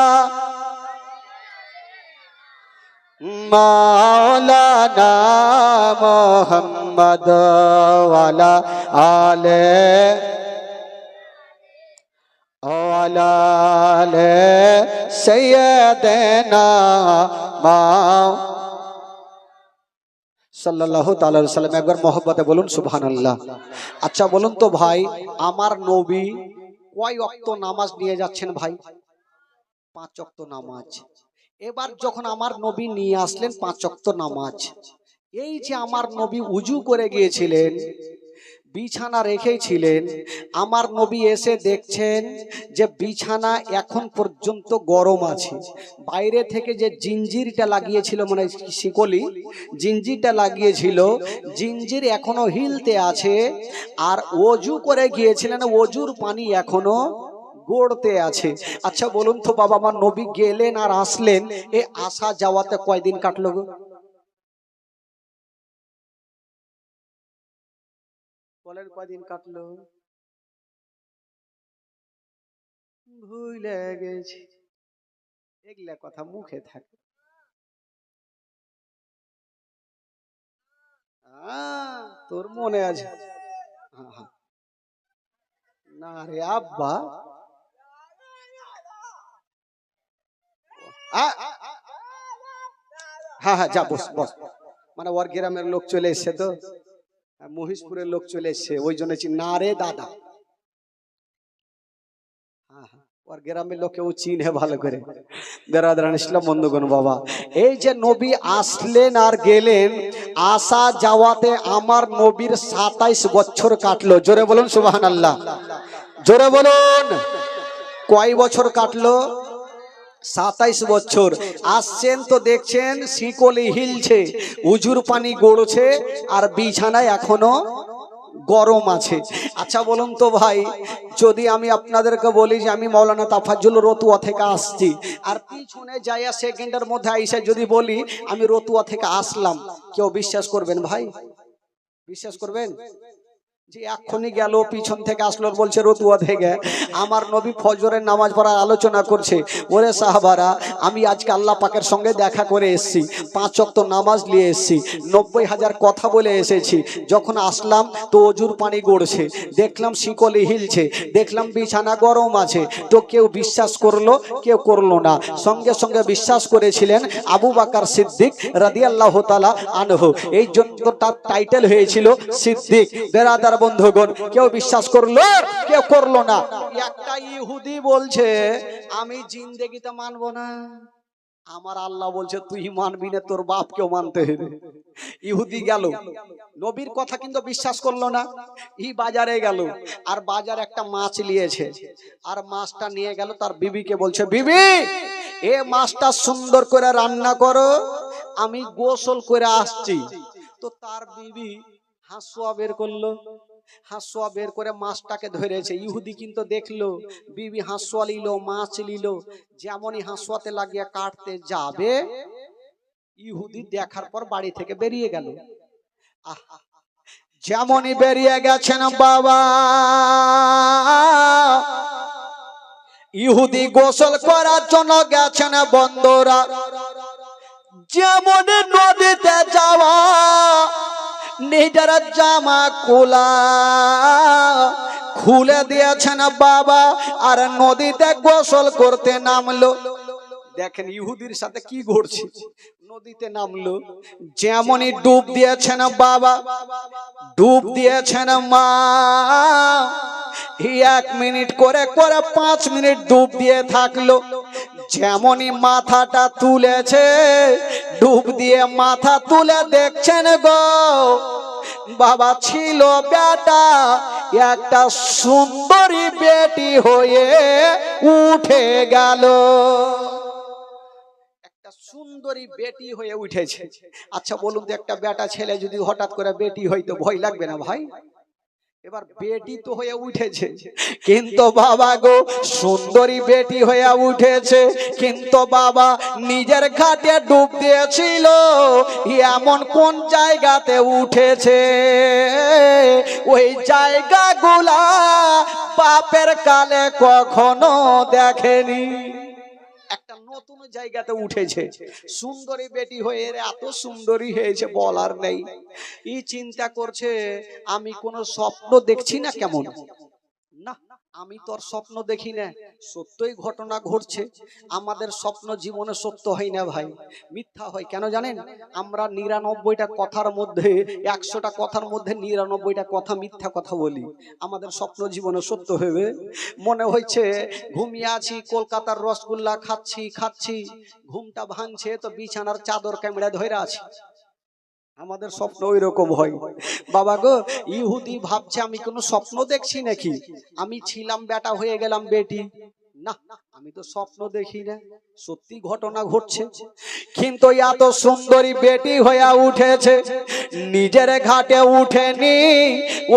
মাওলানা মুহাম্মদ ওয়ালা আলে ওয়ালা আলে সাইয়্যিদানা সাল্লাল্লাহু তাআলা আলাইহি ওয়াসাল্লাম। একবার মহব্বতে বলুন সুবহানাল্লাহ। আচ্ছা বলুন তো ভাই, আমার নবী কয় ওয়াক্ত নামাজ নিয়ে যাচ্ছেন ভাই? 5 ওয়াক্ত নামাজ। এবার যখন আমার নবী নিয়ে আসলেন 5 ওয়াক্ত নামাজ, এই যে আমার নবী উজু করে গিয়েছিলেন, বিছানা রেখেছিলেন, আমার নবী এসে দেখছেন যে বিছানা এখন পর্যন্ত গরম আছে। বাইরে থেকে যে জিঞ্জিরটা লাগিয়েছিল, মানে শিকলি জিঞ্জিরটা লাগিয়েছিল, জিঞ্জির এখনো হিলতে আছে। আর ওযু করে গিয়েছিলেন, ওযুর পানি এখনো গড়তে আছে। আচ্ছা বলুন তো বাবা, আমার নবী গেলেন আর আসলেন, এই আসা যাওয়াতে কয়দিন কাটলো গো? বলেন কয়দিন কাটলো? ভুলে গেছি, এগুলা কথা মুখে থাকে। তোর মনে আছে? না রে আব্বা, হ্যাঁ হ্যাঁ যা বস বস। মানে ওর গ্রামের লোক চলে এসছে, তো মহিষপুরের লোক চলে এসছে, ওই জন্য না রে দাদা। হ্যাঁ হ্যাঁ, ওর গ্রামের লোক কেউ চিনে ভালো করে। বেরাদারান ইসলাম বন্ধুগণ, বাবা এই যে নবী আসলেন আর গেলেন, আসা যাওয়াতে আমার নবীর 27 বছর কাটলো। জোরে বলুন সুবহানাল্লাহ, জোরে বলুন। কয় বছর কাটলো? 27 বছর। আসছেন তো দেখছেন শিকলি হিলছে, উজুর পানি গড়ছে, আর বিছানায় এখনো গরম আছে। আচ্ছা বলুন তো ভাই, যদি আমি আপনাদেরকে বলি যে আমি মাওলানা তাফাজ্জুল রতুয়া থেকে আসছি, আর পিছনে যাইয়া সেকেন্ডের মধ্যে আইসা যদি বলি আমি রতুয়া থেকে আসলাম, কেউ বিশ্বাস করবেন ভাই? বিশ্বাস করবেন? যে এক্ষুনি গেল, পিছন থেকে আসলো, বলছে রতুয়া থেকে। আমার নবী ফজরের নামাজ পড়ার আলোচনা করছে। ওরে সাহাবারা, আমি আজকে আল্লাহ পাকের সঙ্গে দেখা করে এসেছি, 5 ওয়াক্ত নামাজ নিয়ে এসেছি, 90,000 কথা বলে এসেছি। যখন আসলাম তো অজুর পানি গড়ছে, দেখলাম শিকলি হিলছে, দেখলাম বিছানা গরম আছে। তো কেউ বিশ্বাস করলো, কেউ করলো না। সঙ্গে সঙ্গে বিশ্বাস করেছিলেন আবু বকর সিদ্দিক রাদিয়াল্লাহু তাআলা আনহু। এই জন্য তার টাইটেল হয়েছিল সিদ্দিক। বেরাদার বন্ধুগণ, কেউ বিশ্বাস করলো, কেউ করলো না। একটা ইহুদি বলছে আমি জিন্দেগিতে মানবো না। আমার আল্লাহ বলছে তুই মানবি না, তোর বাপকেও মানতে হবে। ইহুদি গেল, নবীর কথা কিন্তু বিশ্বাস করলো না। বাজারে গেল, আর বাজার একটা মাছ নিয়েছে, আর মাছটা নিয়ে গেল তার বিবিকে, বলছে বিবি এ মাছটা সুন্দর করে রান্না করো, আমি গোসল করে আসছি। তো তার বিবি হাসুয়া বের করলো, হাঁসুয়া বের করে মাছটাকে ধরেছে। ইহুদি কিন্তু দেখলো বিবি হাঁসুয়া নিল, মাছ নিল, যেমনই হাঁসুয়াতে লাগিয়ে কাটতে যাবে, ইহুদি দেখার পর বাড়ি থেকে বেরিয়ে গেল। যেমনই বেরিয়ে গেছেন বাবা, ইহুদি গোসল করার জন্য গেছেন বন্ধুরা। যেমন নদীতে যাওয়া, নিজের জামা খুলে দিয়েছেন বাবা, আর নদীতে গোসল করতে নামলো। দেখেন ইহুদির সাথে কি ঘটছে, নদীতে নামলো। যেমনই ডুব দিয়েছেন বাবা, ডুব দিয়েছেন মা, 1 মিনিট করে করে 5 মিনিট ডুব দিয়ে থাকলো। যেমনই মাথাটা তুলেছে, ডুব দিয়ে মাথা তুলে দেখছেন গো বাবা, ছিল বেটা একটা সুন্দরী বেটি হয়ে উঠে গেল। একটা সুন্দরী বেটি হয়ে উঠেছে। আচ্ছা বলুন তো, একটা বেটা ছেলে যদি হঠাৎ করে বেটি হইতো ভয় লাগবে না ভাই? এবার বেটি তো হয়ে উঠেছে, কিন্তু বাবা গো সুন্দরী বেটি হয়ে উঠেছে, কিন্তু বাবা নিজের ঘাটে ডুব দিয়েছিল। এমন কোন জায়গাতে উঠেছে, ওই জায়গাগুলা বাপের কালে কখনো দেখেনি। একটা নতুন জায়গাতে উঠেছে, সুন্দরী বেটি হয়ে এত সুন্দরী হয়েছে বলার নেই। এই চিন্তা করছে আমি কোন স্বপ্ন দেখছি না কেমন? না, আমি তো আর স্বপ্ন দেখি না, সত্যই ঘটনা ঘটছে। আমাদের স্বপ্ন জীবনে সত্য হয় না ভাই, মিথ্যা হয়। কেন জানেন? আমরা 99টা কথার মধ্যে 100টা কথার মধ্যে 99টা কথা মিথ্যা কথা বলি। আমাদের স্বপ্ন জীবনে সত্য হবে? মনে হচ্ছে ঘুমিয়ে আছি, কলকাতার রসগোল্লা খাচ্ছি, ঘুমটা ভাঙছে তো বিছানার চাদর ক্যামেরা ধরে আছে। আমাদের স্বপ্ন ওই রকম হয় বাবা গো। ইহুদি ভাবছে আমি কোনো স্বপ্ন দেখছি নাকি, আমি ছিলাম বেটা হয়ে গেলাম বেটি। না, আমি তো স্বপ্ন দেখি না, সত্যি ঘটনা ঘটছে। কিন্তু এত সুন্দরী বেটি হয়ে উঠেছে, নিজের ঘাটে উঠেনি,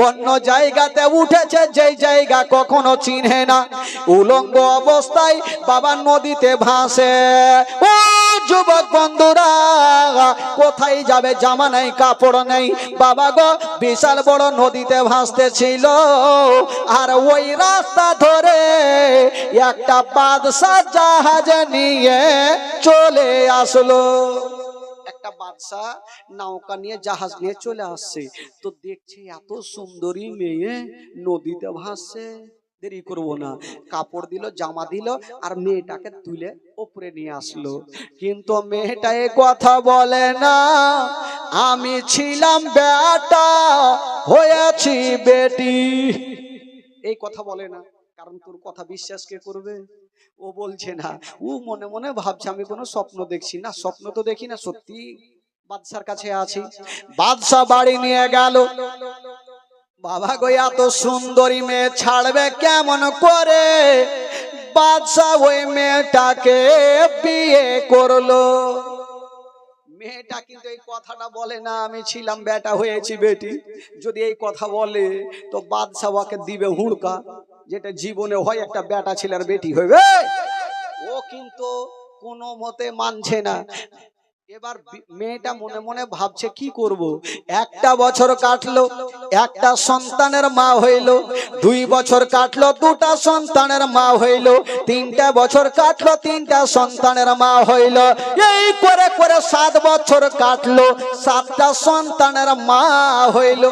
অন্য জায়গাতে উঠেছে, যেই জায়গা কখনো চিনে না। উলঙ্গ অবস্থায় বাবা নদীতে ভাসে। ও যুবক বন্ধুরা, কোথায় যাবে? জামা নাই, কাপড় নেই বাবা গো, বিশাল বড় নদীতে ভাসতে ছিল। আর ওই রাস্তা ধরে একটা বাদশা জাহাজ নিয়ে চলে আসলো। একটা বাদশা নৌকা নিয়ে, জাহাজ নিয়ে চলে আসছে, তো দেখছে এত সুন্দরী মেয়ে নদীতে ভাসছে। দেরি করবো না, কাপড় দিল, জামা দিল, আর মেয়েটাকে তুলে উপরে নিয়ে আসলো। কিন্তু মেয়েটা এ কথা বলে না, আমি ছিলাম বেটা হয়েছি বেটি। এই কথা বলে না, কারণ তোর কথা বিশ্বাস কে করবে? ও বলছে না, ও মনে মনে ভাবছে আমি কোনো স্বপ্ন দেখছি না। স্বপ্ন তো দেখি না, সত্যি বাদশার কাছে আছি। বাদশা বাড়ি নিয়ে গেল। বাবা গো এত সুন্দরী মেয়ে ছাড়বে কেমন করে? বাদশা ওই মেয়েটাকে বিয়ে করলো। মেয়েটা কিন্তু এই কথাটা বলে না আমি ছিলাম বেটা হয়েছি বেটি। যদি এই কথা বলে তো বাদশা ওকে দিবে হুড়কা, যেটা জীবনে হয় একটা বেটা ছেলের বেটি হইবে। ও কিন্তু কোনো মতে মানছে না। এবার মেয়েটা মনে মনে ভাবছে কি করব। 1টা বছর কাটলো, একটা সন্তানের মা হইলো। 2 বছর কাটলো, 2টা সন্তানের মা হইলো। 3টা বছর কাটলো, 3টা সন্তানের মা হইলো। এই করে করে 7 বছর কাটলো, 7টা সন্তানের মা হইলো।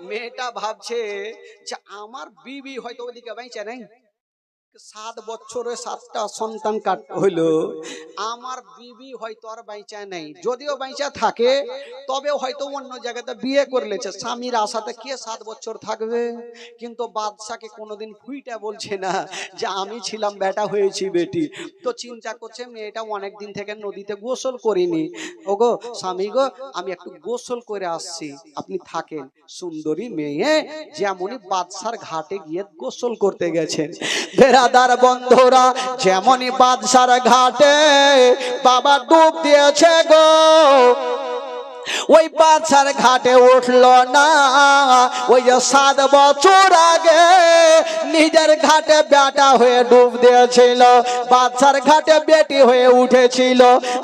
মেয়েটা ভাবছে যে আমার বিবি হয়তো ওদিকে বাইচে নাই, 7 বছরে 7টা সন্তান হইলো, আমার বিবি হয়তো আর বাইচা নেই। যদিও বাইচা থাকে তবে হয়তো অন্য জায়গাতে বিয়ে করলেছে। স্বামীর আশাতে কে 7 বছর থাকবে? কিন্তু বাদশাকে কোনোদিন ফুইটা বলছে না যে আমি ছিলাম বেটা হয়েছি বেটি। তো চিন্তা করছে মেয়েটা অনেক দিন থেকে নদীতে গোসল করিনি। ওগো স্বামী গো, আমি একটু গোসল করে আসছি, আপনি থাকেন। সুন্দরী মেয়ে যেমনই বাদশার ঘাটে গিয়ে গোসল করতে গেছেন। বেরাদার বন্ধুরা, যেমনই বাদশার ঘাটে বাবা ডুব দিয়েছে গো, ওই বাদশার ঘাটে উঠলো না। ওই যে 7 বছর আগে নিজের ঘাটে বেটা হয়ে ডুব দিয়েছিল, বাদশার ঘাটে বেটি হয়ে উঠেছিল।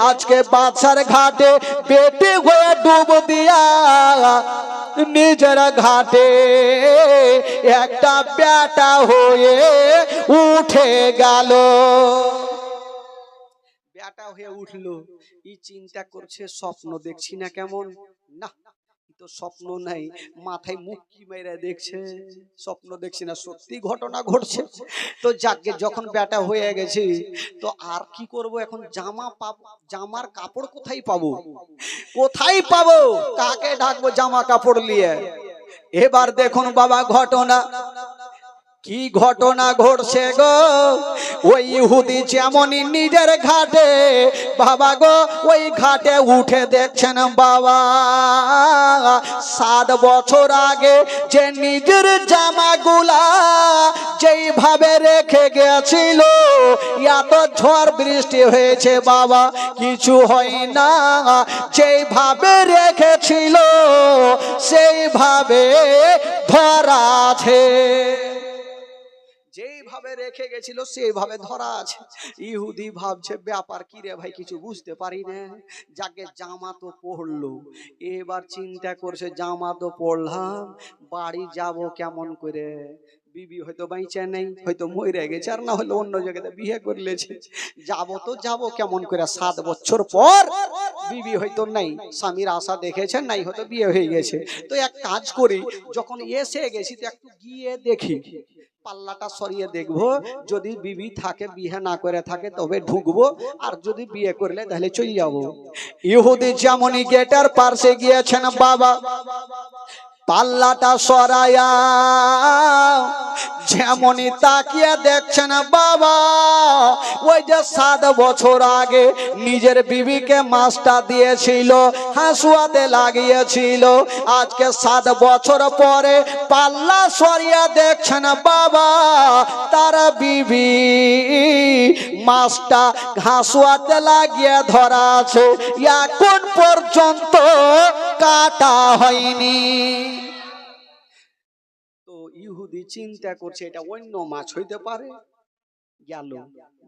আজকে বাদশার ঘাটে বেটি হয়ে ডুব দিয়া নিজের ঘাটে একটা বেটা হয়ে উঠে গেল। বেটা হয়ে উঠলো, এই চিন্তা করছে স্বপ্ন দেখছি না কেমন, না তো স্বপ্ন নাই, মাথায় মুক্কি মেরে দেখছে, স্বপ্ন দেখছি না, সত্যি ঘটনা ঘটছে। তো যাকে যখন বেটা হয়ে গেছে তো আর কি করব, এখন জামা পাবো, জামার কাপড় কোথায় পাবো, কোথায় পাবো, কাকে ডাকবো জামা কাপড় নিয়ে। এবার দেখুন বাবা ঘটনা, কি ঘটনা ঘটছে গো। ওই ইহুদি যেমনই নিজের ঘাটে বাবা গো, ওই ঘাটে উঠে দেখছেন বাবা 7 বছর আগে যে নিজের জামাগুলা যেইভাবে রেখে গেছিল, এত ঝড় বৃষ্টি হয়েছে বাবা কিছু হয় না, যেইভাবে রেখেছিল সেইভাবে ধরা আছে, যেইভাবে রেখে গেছিল সেইভাবে ধরা আছে। ইহুদি ভাবছে ব্যাপার কি রে ভাই, কিছু বুঝতে পারি না। যাকে জামা তো পড়লো, এবার চিন্তা করছে জামা তো পড়লাম, বাড়ি যাব কেমন করে, বিবি হয়তো বাইচা নেই, হয়তো মরে গেছে, আর না হলে অন্য জায়গাতে বিয়ে করলেছে, যাবো তো যাবো কেমন করে, 7 বছর পর বিবি হয়তো নাই, স্বামীর আশা দেখেছেন নাই, হয়তো বিয়ে হয়ে গেছে। তো এক কাজ করি, যখন এসে গেছি তো একটু গিয়ে দেখি, পাল্লাটা সরিয়ে দেখবো, যদি বিবি থাকে বিয়ে না করে থাকে তবে ঢুকবো, আর যদি বিয়ে করলে তাহলে চলে যাবো। ইহুদি যেমনই গেটের পাশে গিয়েছেন বাবা, পাল্লাটা সরায়া যেমনই তাকিয়ে দেখছেন বাবা, ওই যে 7 বছর আগে নিজের বিবিকে মাছটা দিয়েছিল, হাসুয়াতে লাগিয়েছিল, আজকে 7 বছর পরে পাল্লা সরিয়া দেখছেন বাবা তার বিবি মাছটা হাসুয়াতে লাগিয়ে ধরা আছে, এখন পর্যন্ত কাটা হয়নি। তো ইহুদি চিন্তা করছে এটা অন্য মাছ হইতে পারে, গেল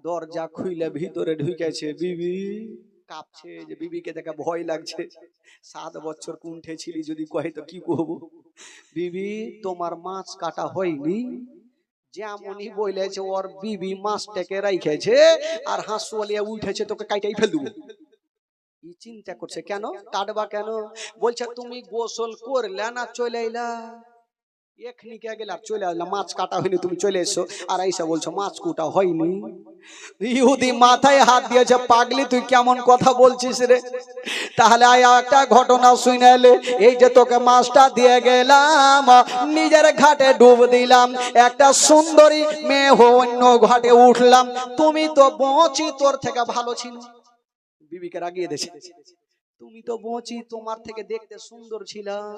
দরজা খুইলে ভিতরে ঢুকেছে, বিবি কাঁপছে, যে বিবিকে দেখে ভয় লাগছে, 7 বছর কুণ্ঠে ছিলি, যদি কহে তো কি করব, বিবি তোমার মাছ কাটা হয়নি, যেমনই বলেছে ওর বিবি মাছটাকে রাইখেছে আর হাঁসুয়ালিয়া উঠেছে, তোকে কাইটাই ফেল দেবো। চিন্তা করছে কেন কাটবা কেন, বলছে তুমি গোসল করলে না চলে এলা, এখনি কে গেলে আর চলে আসলাম, মাছ কাটা হয়নি তুমি চলে এসো, আর এইসব বলছো মাছ কুটা হয়নি। ইহুদি মাথায় হাত দিয়েছে, পাগলি তুই কেমন কথা বলছিস রে, তাহলে একটা ঘটনা শুনে এলে, এই যে তোকে মাছটা দিয়ে গেলাম, নিজের ঘাটে ডুব দিলাম, একটা সুন্দরী মেয়ে অন্য ঘাটে উঠলাম, তুমি তো বঁচি তোর থেকে ভালো ছিল, বিবিকে রাগিয়ে দিয়েছে, তুমি তো বঁচি তোমার থেকে দেখতে সুন্দর ছিলাম,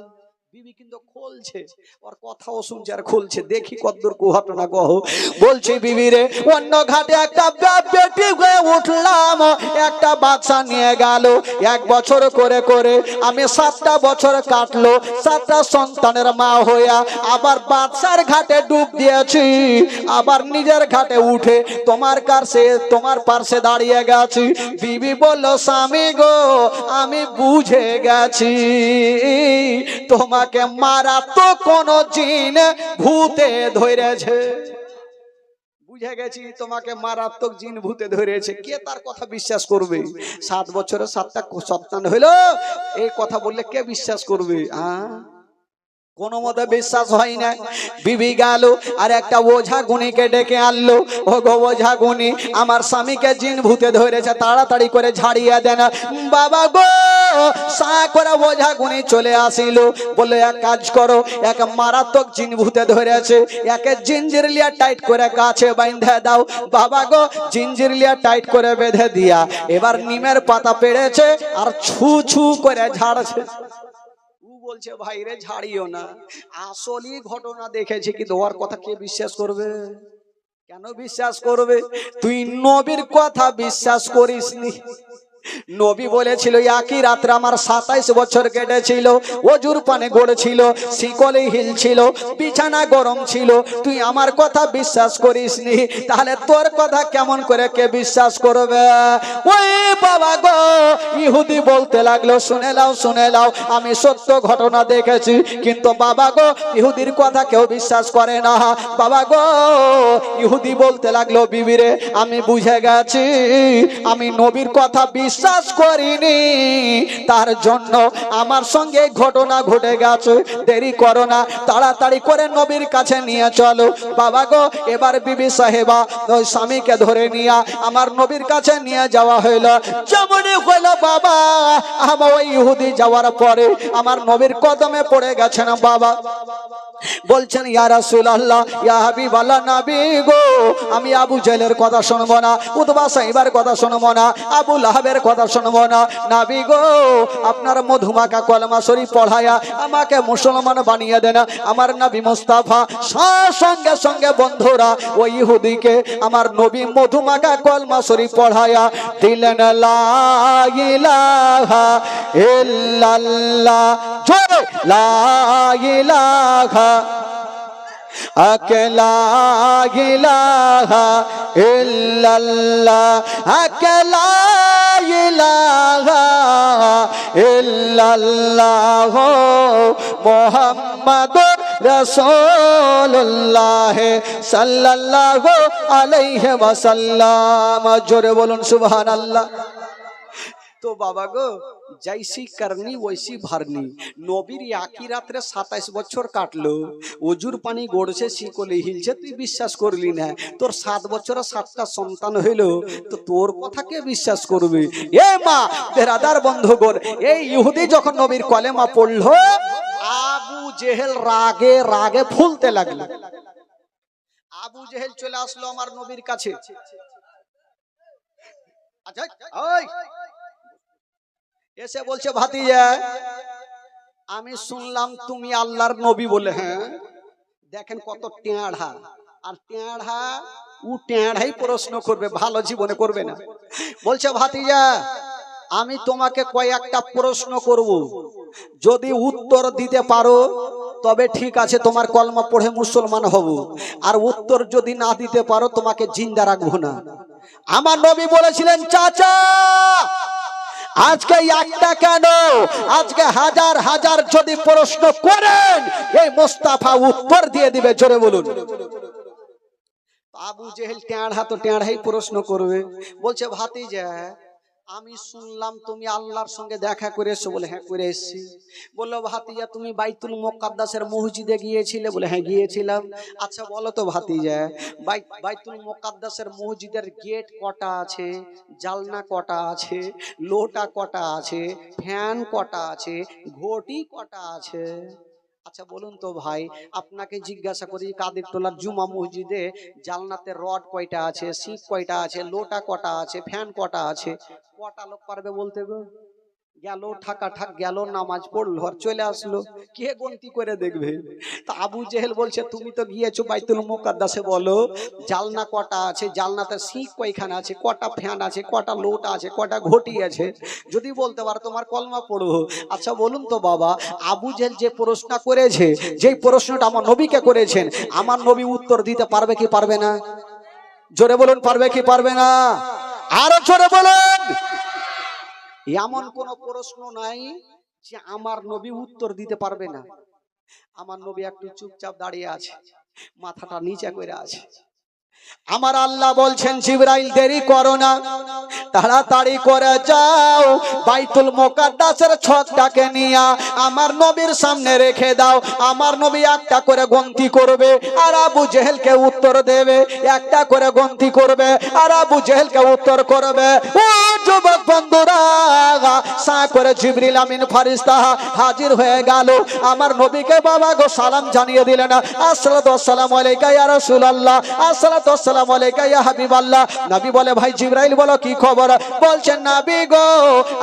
বিবি কিন্তু খুলছে, ওর কথাও শুনছে আর খুলছে, দেখি কতদূর ঘটনা কহ। বলছি বিবি রে, অন্য ঘাটে একটা বেটি হয়ে উঠলাম, একটা বাচ্চা নিয়ে গেল, 1 বছর করে করে আমি 7টা বছর কাটলো, 7টা সন্তানের মা হইয়া আবার বাচ্চার ঘাটে ডুব দিয়েছি, আবার নিজের ঘাটে উঠে তোমার পাশে দাঁড়িয়ে গেছি। বিবি বলল স্বামী গো আমি বুঝে গেছি তোমাকে মারা তো কোন জিন ভূতে ধরেছে, বুঝে গেছি তোমাকে মারাত্মক জিন ভূতে ধরেছে। কে তার কথা বিশ্বাস করবে? 7 বছরে 7টা সন্তান হইলো, এই কথা বললে কে বিশ্বাস করবে? কোনো মতে বিশ্বাস হয় না। বিবি গেল আর একটা ওঝা গুণীকে ডেকে আনলো, ও গো ওঝা গুণী আমার স্বামীকে জিন ভূতে ধরেছে, তাড়াতাড়ি করে ঝাড়িয়ে দেন। বাবা গো সা করে ওঝা গুণী চলে আসিল, বলে এক কাজ করো, এক মারাত্মক জিন ভূতে ধরেছে, একে জিঞ্জির লিয়া টাইট করে গাছে বাঁধে দাও। বাবা গো জিঞ্জির লিয়া টাইট করে বেঁধে দিয়া এবার নিমের পাতা পেড়েছে আর ছু ছু করে ঝাড়ছে। বলছে ভাই রে ঝাড়িও না, আসলই ঘটনা দেখেছে, কিন্তু ওর কথা কে বিশ্বাস করবে? কেন বিশ্বাস করবে? তুই নবীর কথা বিশ্বাস করিসনি, নবী বলেছিল একই রাত্রে আমার 27 বছর কেটেছিল, অজুর পানে গড়েছিল, শিকলে হিল ছিল, বিছানা গরম ছিল, তুই আমার কথা বিশ্বাস করিসনি, তাহলে তোর কথা কেমন করে কে বিশ্বাস করবে? ওই বাবা গো, ইহুদি বলতে লাগলো, শুনে নাও শুনে নাও, আমি সত্য ঘটনা দেখেছি, কিন্তু বাবা গো ইহুদির কথা কেউ বিশ্বাস করে না। বাবা গো, ইহুদি বলতে লাগলো, বিবিরে আমি বুঝে গেছি, আমি নবীর কথা বিশ্বাস করিনি, তার জন্য আমার সঙ্গে ঘটনা ঘটে গেছে, দেরি করো না, তাড়াতাড়ি করে নবীর কাছে নিয়ে চলো। বাবা গো, এবার বিবি সাহেবা ওই স্বামীকে ধরে নিয়ে আমার নবীর কাছে নিয়ে যাওয়া হইল। যেমনই হইল বাবা, আমার ওই ইহুদি যাওয়ার পরে আমার নবীর কদমে পড়ে গেছেন বাবা, বলছেন ইয়া রাসূলুল্লাহ, ইয়া হাবিবাল্লাহ, নবী গো, আমি আবু জেহেলের কথা শুনবো না, উতবা সাইবার কথা শুনবো না, আবু লাহাবের কথা শুনবো না, নবী গো আপনার মধুমাখা কলমা শরীফ পড়ায়া আমাকে মুসলমান বানিয়ে দেন। আমার নবী মুস্তাফা সঙ্গে সঙ্গে বন্ধুরা ওই ইহুদিকে আমার নবী মধুমাখা কলমা শরীফ পড়ায়া দিলেন। লা ইলাহা ইল্লাল্লাহ, জোরে লা ইলাহা আকলা ইলাহা ইল্লাল্লাহ, আকলা ইলাহা ইল্লাল্লাহ, মুহাম্মাদুর রাসূলুল্লাহ সাল্লাল্লাহু আলাইহি ওয়াসাল্লাম। জোরে বলুন সুবহানাল্লাহ। তো বাবা গো, জৈসি করনি ওইসি ভরনি, নবীর একই রাত্রে 27 বছর কাটলো, অজুর পানি গড়ছে, শিকলে হিলছে, তুই বিশ্বাস করলি না, তোর 7 বছরে 7টা সন্তান হইলো, তো তোর কথা কে বিশ্বাস করবে? এ মা বেরাদার বন্ধুগণ, এই ইহুদি যখন নবীর কলেমা পড়লো, আবু জেহেল রাগে রাগে ফুলতে লাগলো। আবু জেহেল চলে আসলো আমার নবীর কাছে। আচ্ছা ওই এসে বলছে, ভাতিজা আমি শুনলাম তুমি আল্লাহর নবী বলে। হ্যাঁ, দেখেন কত টেঁড়া, আর টেঁড়া ও টেঁড়াই প্রশ্ন করবে, ভালো জীবনে করবে না। বলছে, ভাতিজা আমি তোমাকে কয়েকটা প্রশ্ন করব, যদি উত্তর দিতে পারো তবে ঠিক আছে, তোমার কলমা পড়ে মুসলমান হব, আর উত্তর যদি না দিতে পারো তোমাকে জিন্দা রাখবো না। আমার নবী বলেছিলেন, চাচা আজকে একটা কেন, আজকে হাজার হাজার যদি প্রশ্ন করেন এই মোস্তাফা উত্তর দিয়ে দিবে। জোরে বলুন। আবু জেহেল টেঁড়া তো টেঁড়াই প্রশ্ন করবে। বলছে, ভাতিজা আমি শুনলাম তুমি আল্লাহর সঙ্গে দেখা করে এসছো। বলে হ্যাঁ করে এসছি। বললো, ভাতিজা তুমি বাইতুল মুকাদ্দাসের মসজিদে গিয়েছিলে? বলে হ্যাঁ গিয়েছিলাম। আচ্ছা বলো তো ভাতিজা, বাইতুল মুকাদ্দাসের মসজিদের গেট কটা আছে, জালনা কটা আছে, লোটা কটা আছে, ফ্যান কটা আছে, ঘটি কটা আছে? আচ্ছা বলুন তো ভাই, আপনাকে জিজ্ঞাসা করি, কাদের টোলার জুমা মসজিদে জালনাতে রড কয়টা আছে, সিট কয়টা আছে, লোটা কটা আছে, ফ্যান কটা আছে? কটা লোক পারবে বলতে গো? গেল ঠাকা ঠাক গেল, নামাজ পড়লো আর চলে আসলো, কে গন্তি করে দেখবে? তা আবু জেহেল বলছে, তুমি তো গিয়েছো বাইতুল মুকাদ্দাসে, বলো জালনা কটা আছে, জালনাতে সিট কয়খানা আছে, কটা ফ্যান আছে, কটা লোটা আছে, কটা ঘটি আছে? যদি বলতে পারো তোমার কলমা পড়বো। আচ্ছা বলুন তো বাবা, আবু জেহেল যে প্রশ্ন করেছে, যেই প্রশ্নটা আমার নবীকে করেছেন, আমার নবী উত্তর দিতে পারবে কি পারবে না? জোরে বলুন, পারবে কি পারবে না? আরো জোরে বলুন। এমন কোন প্রশ্ন নাই যে আমার নবী উত্তর দিতে পারবে না। আমার নবী একটু চুপচাপ দাঁড়িয়ে আছে, মাথাটা নিচে করে আছে। আমার আল্লাহ বলছেন, জিবরাইল দেরি করো না, তাড়াতাড়ি করে যাও, বাইতুল মুকাদ্দাসের ছকটাকে নিয়ে আমার নবীর সামনে রেখে দাও। আমার নবী একটা করে গন্তি করবে আর আবু জেহেলকে উত্তর দেবে, একটা করে গন্তি করবে আর আবু জেহেলকে উত্তর করবে। ও যুবক বন্ধুরা, সা করে জিবরিল আমিন ফেরেশতা হাজির হয়ে গেল। আমার নবীকে বাবা গো সালাম জানিয়ে দিলেন, আসসালাতু ওয়াসসালামু আলাইকা ইয়া রাসূলুল্লাহ, আসসালাতু ওয়াসসালামু আলাইকা ইয়া হাবিবাল্লাহ। নবী বলে, ভাই জিবরাইল বলো কি খবর? বলছেন, নবী গো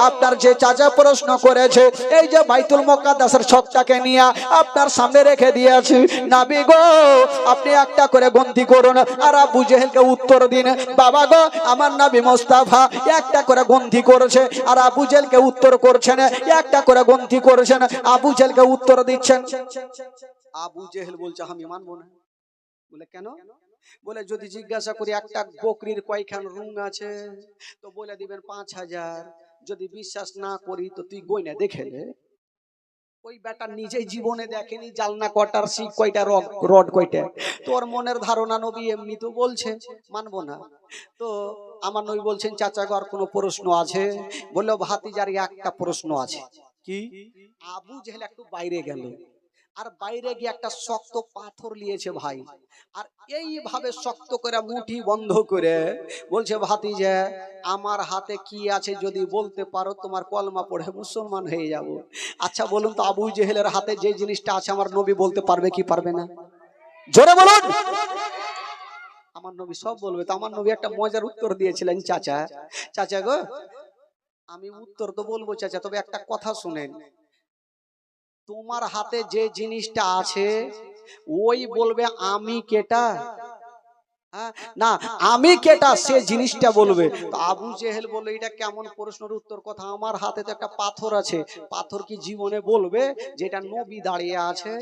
আপনার যে চাচা প্রশ্ন করেছে, এই যে বাইতুল মুকাদ্দাসের ছকটাকে নিয়ে আপনার সামনে রেখে দিয়েছি, নবী গো আপনি একটা করে গন্তি করুন আর আবু জেহেলকে উত্তর দিন। বাবা গো আমার নবী মুস্তাফা একটা করে গন্তি করেছে আর আবু জেহেলকে উত্তর করছেন, একটা করে গন্তি করেছেন, আবু জেহেলকে উত্তর দিচ্ছেন। আবু জেহেল বলছে আমি মানবো না। বলে কেন? বলে যদি জিজ্ঞাসা করি একটা বকরির কয়খান রুং আছে, তো বলে দিবেন 5000। যদি বিশ্বাস না করি তো তুই গয়না দেখে নে। ওই বেটা নিজেই জীবনে দেখেনি জালনা কটার শিক কয়টা, রড কয়টা। তোর মনের ধারণা নবী এমনি তো বলছে, মানবো না। তো আমার নবী বলছেন চাচা গো আর কোনো প্রশ্ন আছে? বললো ভাতিজার একটা প্রশ্ন আছে। কি? আবু জেহেল একটু বাইরে গেল, আর বাইরে গিয়ে একটা শক্ত পাথর নিয়েছে ভাই, আর এইভাবে শক্ত করে মুঠি বন্ধ করে বলছে ভাতিজা আমার হাতে কি আছে যদি বলতে পারো তোমার কলমা পড়ে মুসলমান হয়ে যাব। আচ্ছা বলুন তো আবু জেহেলের হাতে যে জিনিসটা আছে আমার নবী বলতে পারবে কি পারবে না? জোরে বলুন। আমার নবী সব বলবে। তো আমার নবী একটা মজার উত্তর দিয়েছিলেন, চাচা চাচা গো আমি উত্তর তো বলবো চাচা, তবে একটা কথা শুনেন। তোমার হাতে যে জিনিসটা আছে ওই বলবে আমি কেটা, না আমি কেটা সে জিনিসটা বলবে। তো আবু জেহেল বলল এটা কেমন প্রশ্নের উত্তর কথা, আমার হাতে তো একটা পাথর আছে, পাথর কি জীবনে বলবে যেটা নবী দাঁড়িয়ে আছে?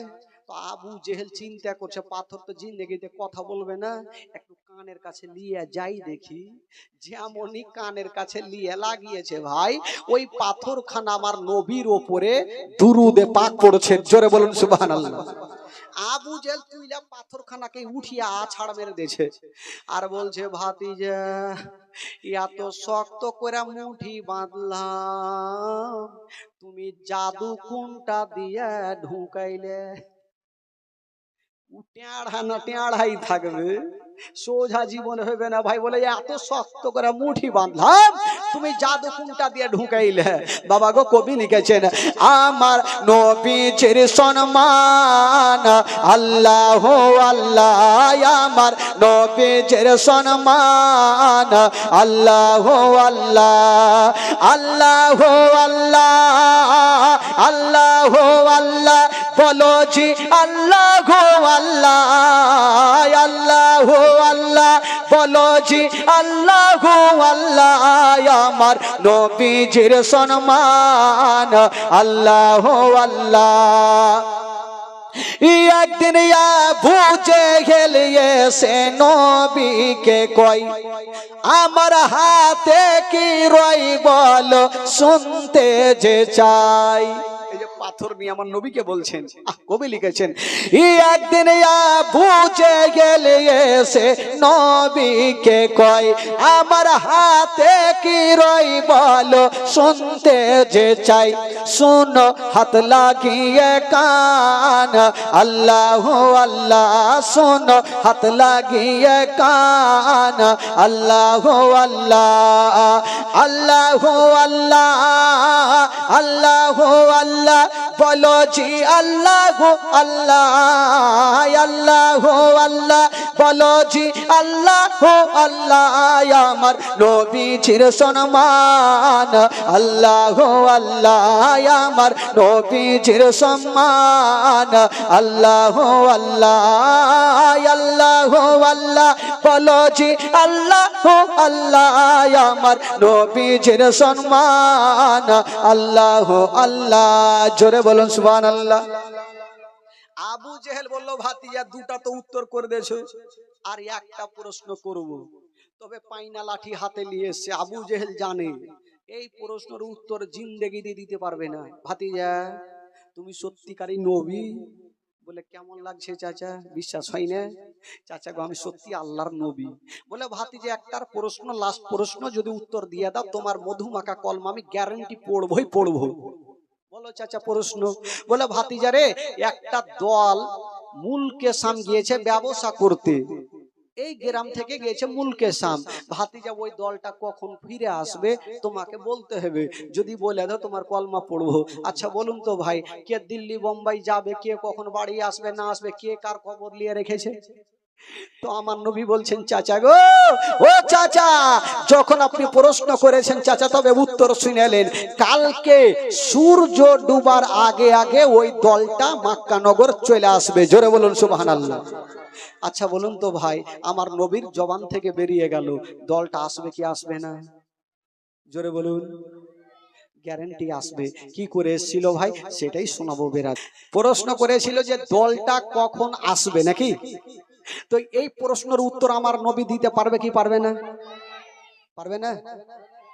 তো আবু জেহেল চিন্তা করছে পাথর তো জিন্দেগিতে কথা বলবে না, একটু কানের কাছে লিয়ে যাই দেখি। যেমনই কানের কাছে লিয়ে লাগিয়েছে ভাই, ওই পাথর খানা আমার নবীর ওপরে দুরুদে পাক পড়ছে। জোরে বলুন সুবহানাল্লাহ। আবু জেহেল তুইলা পাথরখানাকে উঠিয়ে আছাড় মেরে দিয়েছে আর বলছে ভাতিজা এত শক্ত করে মুঠি বাঁধলাম, তুমি জাদু কোনটা দিয়ে ঢুকাইলে? টেঁড়াই থাকবে, সোজা জীবন হবে না ভাই। বলে এত শক্ত করে মুঠি বাঁধলাম, তুমি জাদু কোনটা দিয়ে ঢুকাইলে? বাবা গো কবি লিখেছেন আমার নবীর সম্মান আল্লাহ আল্লাহ, আমার নবীর সম্মান আল্লাহ আল্লাহ, আল্লাহ আল্লাহ, আল্লাহ আল্লাহ বলো জি আল্লাহ আল্লাহ, আল্লাহ আল্লাহ বলো জি আল্লাহ আল্লাহ, আমার নবীজির সম্মান আল্লাহ আল্লাহ। একদিন আবু জেহেল এসে নবীকে কয় আমার হাতে কি রই বলো শুনতে যে চাই। পাথর নিয়ে আমার নবীকে বলছেন, কবি লিখেছেন একদিন আবু জেহেল এসে নবীকে কয় আমার হাতে কি রই বলো শুনতে যে চাই। শুনো হাত লাগিয়ে কান আল্লাহ আল্লাহ, শোনো হাত লাগিয়ে কান আল্লাহ আল্লাহ, আল্লাহ আল্লাহ, আল্লাহ আল্লাহ বলো জি আল্লাহ আল্লাহ, আল্লাহ আল্লাহ বলো জি আল্লাহ আল্লাহ, আমার নবীজির সম্মান আল্লাহ আল্লাহ, আমার নবীজির সম্মান আল্লাহ আল্লাহ, আল্লাহ আল্লাহ বলো জি আল্লাহ আল্লাহ, আমার নবীজির সম্মান আল্লাহ আল্লাহ। জোরে বলুন সুবহানাল্লাহ। আবু জেহেল বলল ভাতিজা দুটা তো উত্তর করে দিয়েছো, আর একটা প্রশ্ন করব, তবে পাইনা লাঠি হাতে নিয়ে এসে আবু জেহেল জানে এই প্রশ্নের উত্তর জিন্দেগি দিয়ে দিতে পারবে না। ভাতিজা তুমি সত্যিকারই নবী? বলে কেমন লাগছে চাচা, বিশ্বাস হয় না? চাচা গো আমি সত্যি আল্লাহর নবী। বলে ভাতিজা একটার প্রশ্ন, লাস্ট প্রশ্ন যদি উত্তর দিয়ে দাও তোমার মধুমাখা কলমা আমি গ্যারান্টি পড়বই পড়বো। বলো চাচা প্রশ্ন। বলে ভাতিজা রে একটা দল মুলকে শাম গিয়েছে ব্যবসা করতে, এই গ্রাম থেকে গিয়েছে মুলকে শাম। ভাতিজা ওই দলটা কখন ফিরে আসবে তোমাকে বলতে হবে, যদি বলে দাও তোমার কলমা পড়বো। আচ্ছা বলুন তো ভাই কে দিল্লি বোম্বাই যাবে, কে কখন বাড়ি আসবে না আসবে, কে কার খবর নিয়ে রেখেছে? তো আমার নবী বলছেন চাচা গো, ও চাচা যখন আপনি প্রশ্ন করেছেন চাচা তবে উত্তর শুনেলেন। কালকে সূর্য ডুবার আগে আগে ওই দলটা মক্কা নগর চলে আসবে। জোরে বলুন সুবহানাল্লাহ। আচ্ছা বলুন তো ভাই আমার নবীর জবান থেকে বেরিয়ে গেল দলটা আসবে কি আসবে না? জোরে বলুন। গ্যারান্টি আসবে। কি করে এসেছিল ভাই সেটাই শোনাবো বেরাদ। প্রশ্ন করেছিল যে দলটা কখন আসবে নাকি। তো এই প্রশ্নের উত্তর আমার নবী দিতে পারবে কি পারবে না? পারবে না?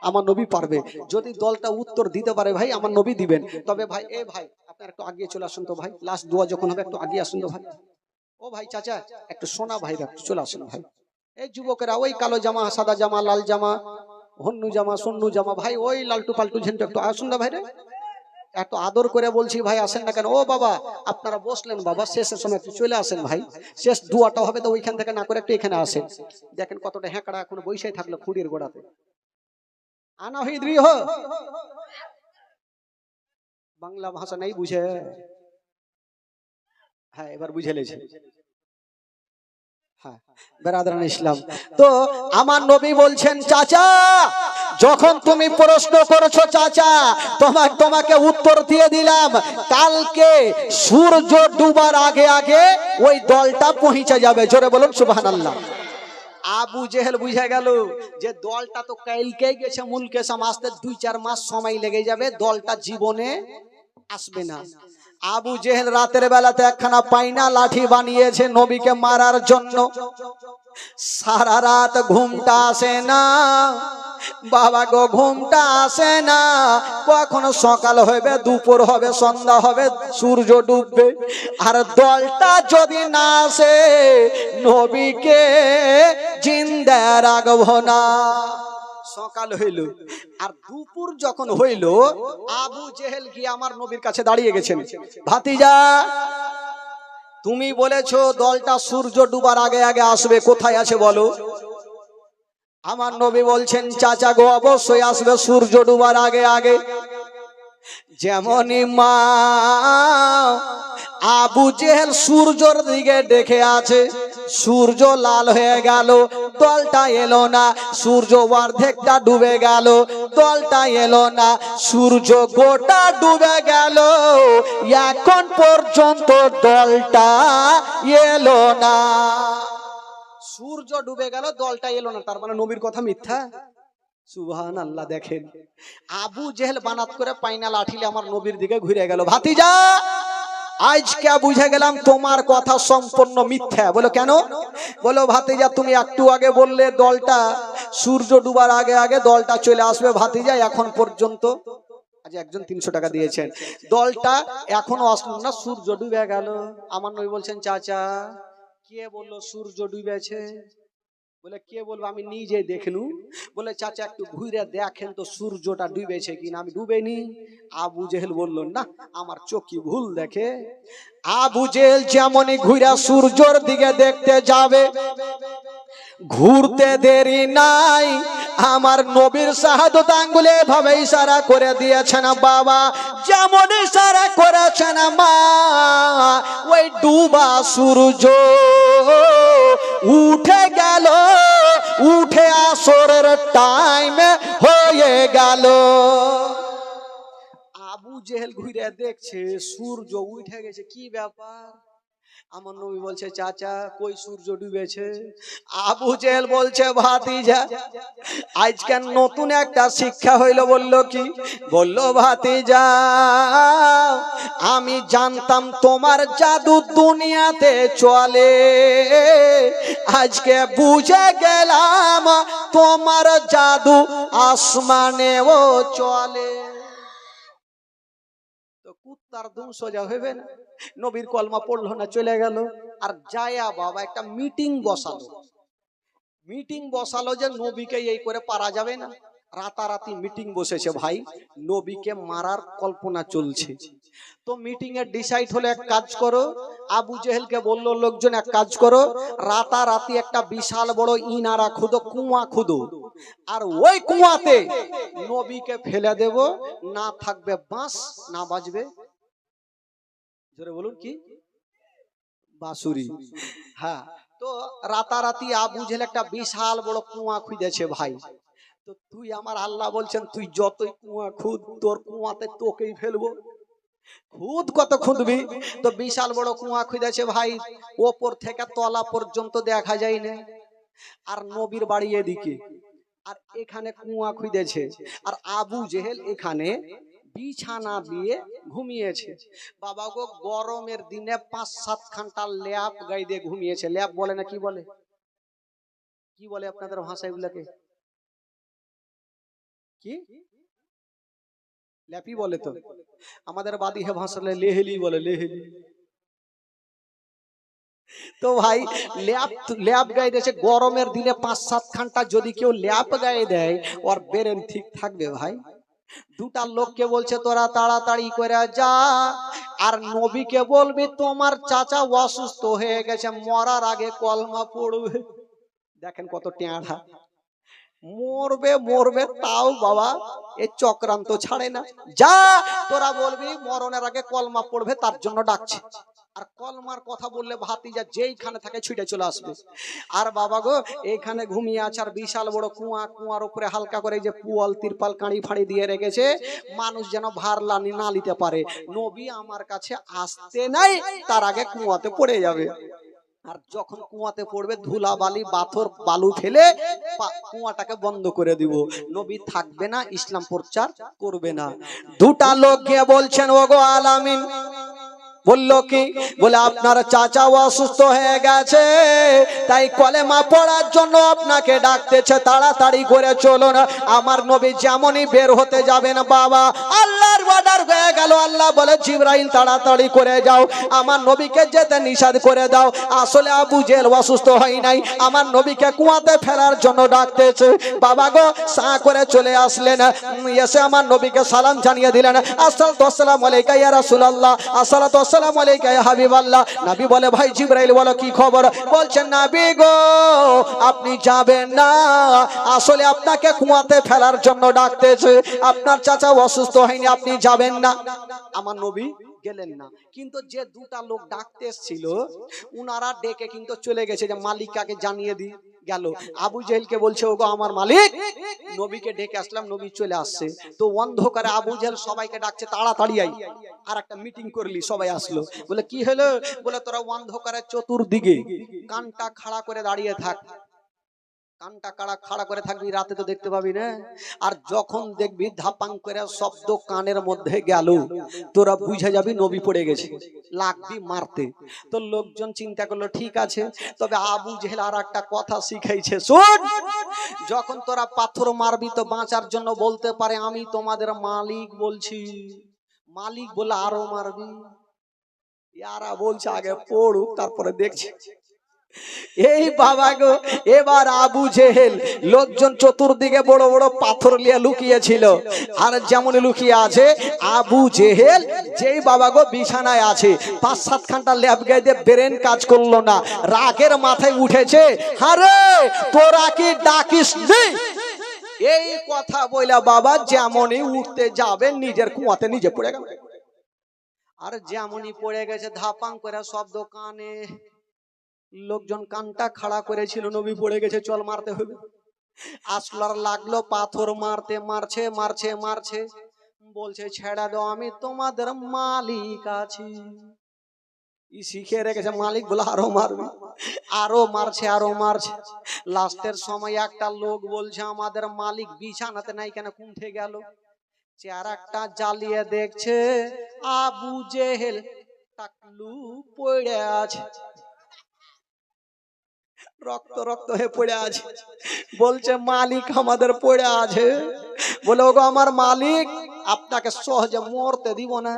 আমার নবী পারবে। যদি দলটা উত্তর দিতে পারে ভাই আমার নবী দিবেন। তবে ভাই ভাই আপনার একটু আগিয়ে চলে আসুন তো ভাই, লাস্ট দোয়া যখন হবে একটু আগিয়ে আসুন তো ভাই। ও ভাই চাচা একটু সোনা ভাই একটু চলে আসুন ভাই। এই যুবকেরা ওই কালো জামা সাদা জামা লাল জামা হন্নু জামা সন্নু জামা ভাই ওই লালটু পাল্টু ঝেন্টু একটু আসুন না ভাই রে। এত আদর করে বলছি ভাই আসেন না কেন? ও বাবা আপনারা বসলেন বাবা, শেষের সময় একটু চলে আসেন ভাই। শেষ দুয়াটা হবে তো ওইখান থেকে না করে একটু এখানে আসেন। দেখেন কতটা হ্যাঁকড়া এখন বৈশাই থাকলো খুঁড়ির গোড়াতে। আনা হইদ্রি হো বাংলা ভাষা নেই বুঝে। হ্যাঁ এবার বুঝে লেছে। হ্যাঁ বেরাদরান ইসলাম। তো আমার নবী বলছেন চাচা যখন তুমি প্রশ্ন করেছো চাচা তোমাকে উত্তর দিয়ে দিলাম, কালকে সূর্য ডুবার আগে আগে ওই দলটা পৌঁছে যাবে। জোরে বলুন সুবহানাল্লাহ। আবু জেহেল বুঝে গেল যে দলটা তো কালকে গেছে মুলকে আসতে 2-4 মাস সময় লেগে যাবে, দলটা জীবনে আসবে না। আবু জেহেল রাতের বেলাতে একখানা পাইনা লাঠি বানিয়েছে নবীকে মারার জন্য। সারা রাত ঘুমটা আসে না বাবা গো, ঘুমটা আসে না। কখন সকাল হবে, দুপুর হবে, সন্ধ্যা হবে, সূর্য ডুববে, আর দলটা যদি না আসে নবীকে জিন্দা রাখবো না। সকাল হইল আর দুপুর যখন হইল আবু জেহেল গিয়ে আমার নবীর কাছে দাঁড়িয়ে গেছেন। ভাতিজা তুমি বলেছো দলটা সূর্য ডুবার আগে আগে আসবে, কোথায় আছে বলো? আমার নবী বলছেন চাচা গো অবশ্যই আসবে সূর্য ডুবার আগে আগে। যেমনই মা আবু জেহেল সূর্যর দিকে দেখে আছে, সূর্য লাল হয়ে গেল, দলটা এলো না। সূর্য অর্ধেকটা ডুবে গেল, দলটা এলো না। সূর্য গোটা ডুবে গেল, এখন পর্যন্ত দলটা এলো না। সূর্য ডুবে গেল, দলটা এলো না, তার মানে নবীর কথা মিথ্যা? সুবহানাল্লাহ। দেখেন আবু জেহেল বানাত করে পাইনা লাঠিলে আমার নবীর দিকে ঘুরে গেল। ভাতিজা আজকে বুঝে গেলাম তোমার কথা সম্পূর্ণ মিথ্যা। বলো কেন? বলো ভাতিজা তুমি একটু আগে বললে দলটা সূর্য ডুবার আগে আগে দলটা চলে আসবে। ভাতিজা এখন পর্যন্ত আজ একজন 300 টাকা দিয়েছেন, দলটা এখনো আসলো না, সূর্য ডুবে গেল। আমার নবী বলছেন চাচা কে বললো সূর্য ডুবেছে? বলে কে বলবো, আমি নিজে দেখলু। বলে চাচা একটু ঘুরে দেখেন তো সূর্যটা ডুবেছে কিনা। আমি ডুবেনি। আবু জেহেল বলল না আমার চোখই ভুল দেখে। আবু জেহেল যেমনই ঘুরে সূর্যর দিকে দেখতে যাবে, ঘুরতে দেরি নাই, আমার নবীর শাহাদত আঙ্গুলে এভাবে ইশারা করে দিয়েছেন বাবা। যেমন ইশারা করেছেন মা, ওই ডুবা সূর্য উঠে গেল, উঠে আসরের টাইম হয়ে গেল। আবু জেহেল ঘুরে দেখছে সূর্য উঠে গেছে, কি ব্যাপার? আমার নবী বলছে চাচা কই সূর্য ডুবেছে? আবু জেহেল বলছে ভাতিজা আজকে নতুন একটা শিক্ষা হইল। বলল কি? বলল ভাতিজা আমি জানতাম তোমার জাদু দুনিয়াতে চলে, আজকে বুঝে গেলাম তোমার জাদু আসমানেও চলে। তো কুত্তার দুম সোজা হইবে না? নবীর কলমা পড়লো না, চলে গেল। আর যায়া বাবা একটা মিটিং বসালো যে নবীকে এই করে পারা যাবে না। রাতারাতি মিটিং বসেছে ভাই, নবীকে মারার কল্পনা চলছে। তো মিটিং এ ডিসাইড হলো এক কাজ করো, আবু জেহেলকে বললো লোকজন এক কাজ করো, রাতারাতি একটা বিশাল বড় ইনারা খুদো, কুয়া খুদো, আর ওই কুয়াতে নবীকে ফেলে দেব, না থাকবে বাঁশ না বাজবে, জোরে বলুন কি, বাঁশুরি। হ্যাঁ তো রাতারাতি আবু জেহেল একটা বিশাল বড় কুয়া খুঁজেছে ভাই। তো তুই আমার আল্লাহ বলছেন তুই যতই কুয়া খুদ, তোর কুয়াতে তোকেই ফেলবো। খুদ কত খুঁদবি? তো বিশাল বড় কুয়া খুঁজেছে ভাই, ওপর থেকে তলা পর্যন্ত দেখা যায় না। আর নবীর বাড়ি এদিকে, আর এখানে কুয়া খুঁজেছে, আর আবু জেহেল এখানে বিছানা দিয়ে ঘুমিয়েছে। বাবা গো, গরমের দিনে 5-7 ঘন্টা ল্যাপ গায়ে দিয়ে ঘুমিয়েছে। ল্যাপ বলে না কি বলে, কি বলে আপনাদের ভাষা এগুলাকে? কি ল্যাপি বলে? তো আমাদের বাদিহে ভাষা লেহেলি বলে, লেহেলি। তো ভাই ল্যাপ গায়ে দিয়েছে গরমের দিনে 5-7 ঘন্টা। যদি কেউ ল্যাপ গায়ে দেয় ওর ব্রেন ঠিক থাকবে ভাই? দুটা লোককে বলছে তোরা তাড়াতাড়ি করে যা, আর নবীকে বলবি তোমার চাচা অসুস্থ হয়ে গেছে, মরার আগে কলমা পড়বে। দেখেন কত টেঁড়া, মরবে মরবে তাও বাবা এই চক্রান্ত ছাড়ে না। যা তোরা বলবি মরণের আগে কলমা পড়বে, তার জন্য ডাকছে। আর কলমার কথা বললে ভাতিজা যেইখানে থাকে ছুটে চলে আসবে। আর বাবা গো, এইখানে ঘুমিয়ে আছে, আর বিশাল বড় কুয়া, কুয়ার উপরে হালকা করে যে পুয়াল তিরপাল কাঁড়ি ফাঁড়ি দিয়ে রেখেছে, মানুষ যেন ভার লানি না নিতে পারে। নবী আমার কাছে আসতে নাই, তার আগে কুয়াতে পড়ে যাবে। আর যখন কুয়াতে পড়বে ধুলা বালি পাথর বালু ফেলে কুয়াটাকে বন্ধ করে দিব। নবী থাকবে না, ইসলাম প্রচার করবে না। দুটা লোক গিয়ে বলছেন ওগো আলামিন, বললো কি, বলে আপনার চাচা অসুস্থ হয়ে গেছে, তাই কলেমা পড়ার জন্য আপনাকে ডাকতেছে, তাড়াতাড়ি করে চলুন। আমার নবী যেমনই বের হতে যাবেন বাবা, আল্লাহর অর্ডার হয়ে গেল। আল্লাহ বলে জিবরাইল তাড়াতাড়ি করে যাও, আমার নবীকে যেতে নিষেধ করে দাও। আসলে আবু জেহেল অসুস্থ হয় নাই, আমার নবীকে কুয়াতে ফেলার জন্য ডাকতেছে। বাবা গো, সা করে চলে আসলেন, এসে আমার নবীকে সালাম জানিয়ে দিলেন, আসসালাতু ওয়াসসালামু আলাইকা ইয়া রাসূলুল্লাহ, আসসালাতু ওয়াসসালামু আলাইকা ইয়া হাবিবাল্লাহ। নবী বলে ভাই জিবরাইল বলো কি খবর? বলছেন নবী গো, আপনি যাবেন না, আসলে আপনাকে কুয়াতে ফেলার জন্য ডাকতেছে, আপনার চাচা অসুস্থ হয়নি, আপনি যাবেন না। আমার নবী গেলেন না। কিন্তু যে দুটা লোক ডাকতে এসেছিল উনারা ডেকে কিন্তু চলে গেছে, যে মালিকাকে জানিয়ে দি গেল। আবু জেহেলকে বলছে ওগো আমার মালিক, নবীকে ডেকে আসলাম, নবী চলে আসছে। তো অন্ধকারে আবু জেহেল সবাইকে ডাকছে তাড়াতাড়ি আই। আর একটা মিটিং করলি, সবাই আসলো। বলে কি হলো? বলে তোরা অন্ধকারে চতুর্দিকে কানটা খাড়া করে দাঁড়িয়ে থাক, কানটা খাড়া করে থাকবি, রাতে তো দেখতে পাবি না। আর যখন দেখবি ধাপাং করে শব্দ কানের মধ্যে গেল, তোরা বুঝে যাবি নবী পড়ে গেছে, লাগবি মারতে। তো লোকজন চিন্তা করলো ঠিক আছে, তবে আবু জেহেল আর একটা কথা শিখাইছে, শোন, যখন তোরা পাথর মারবি তো বাঁচার জন্য বলতে পারে আমি তোমাদের মালিক বলছি। মালিক বলে আরো মারবি। ইয়ারা বলছে আগে পড়ুক তারপরে দেখছি। এই বাবা গো, এবার আবু জেহেল, লোকজন চতুর্দিকে বড় বড় পাথর নিয়ে লুকিয়েছিল, আর যেমন লুকিয়ে আছে আবু জেহেল, যেই বাবা গো বিছানায় আছে, 5-7 ঘন্টা ল্যাপ গায়ে দিয়ে ব্রেন কাজ করলো না, রাগের মাথায় উঠেছে, আরে তোরা কি ডাকিস নি? এই কথা বইলা বাবা যেমনই উঠতে যাবে নিজের কুয়াতে নিজে পড়ে গেল। আর যেমনই পড়ে গেছে ধাপাং করে শব্দ কানে, লোকজন কানটা খাড়া করেছিল, নবী পড়ে গেছে, চল মারতে হবে। আসলার লাগলো পাথর মারতে, মারছে মারছে মারছে, বলছে ছেড়া দাও, আমি তোমাদের মালিক আছি। শিখে রেখেছে, মালিক বলে আরো মারবে, আরো মারছে আরো মারছে। লাস্টের সময় একটা লোক বলছে আমাদের মালিক বিছানাতে নাই কেন, কুণ্ঠে গেল। চেহারা একটা জ্বালিয়ে দেখছে আবু জেহেল টাকলু পড়ে আছে, রক্ত রক্ত হয়ে পড়ে আছে। বলছে মালিক আমাদের পড়ে আছে। বলে ওগো আমার মালিক, আপনাকে সহজে মরতে দিব না,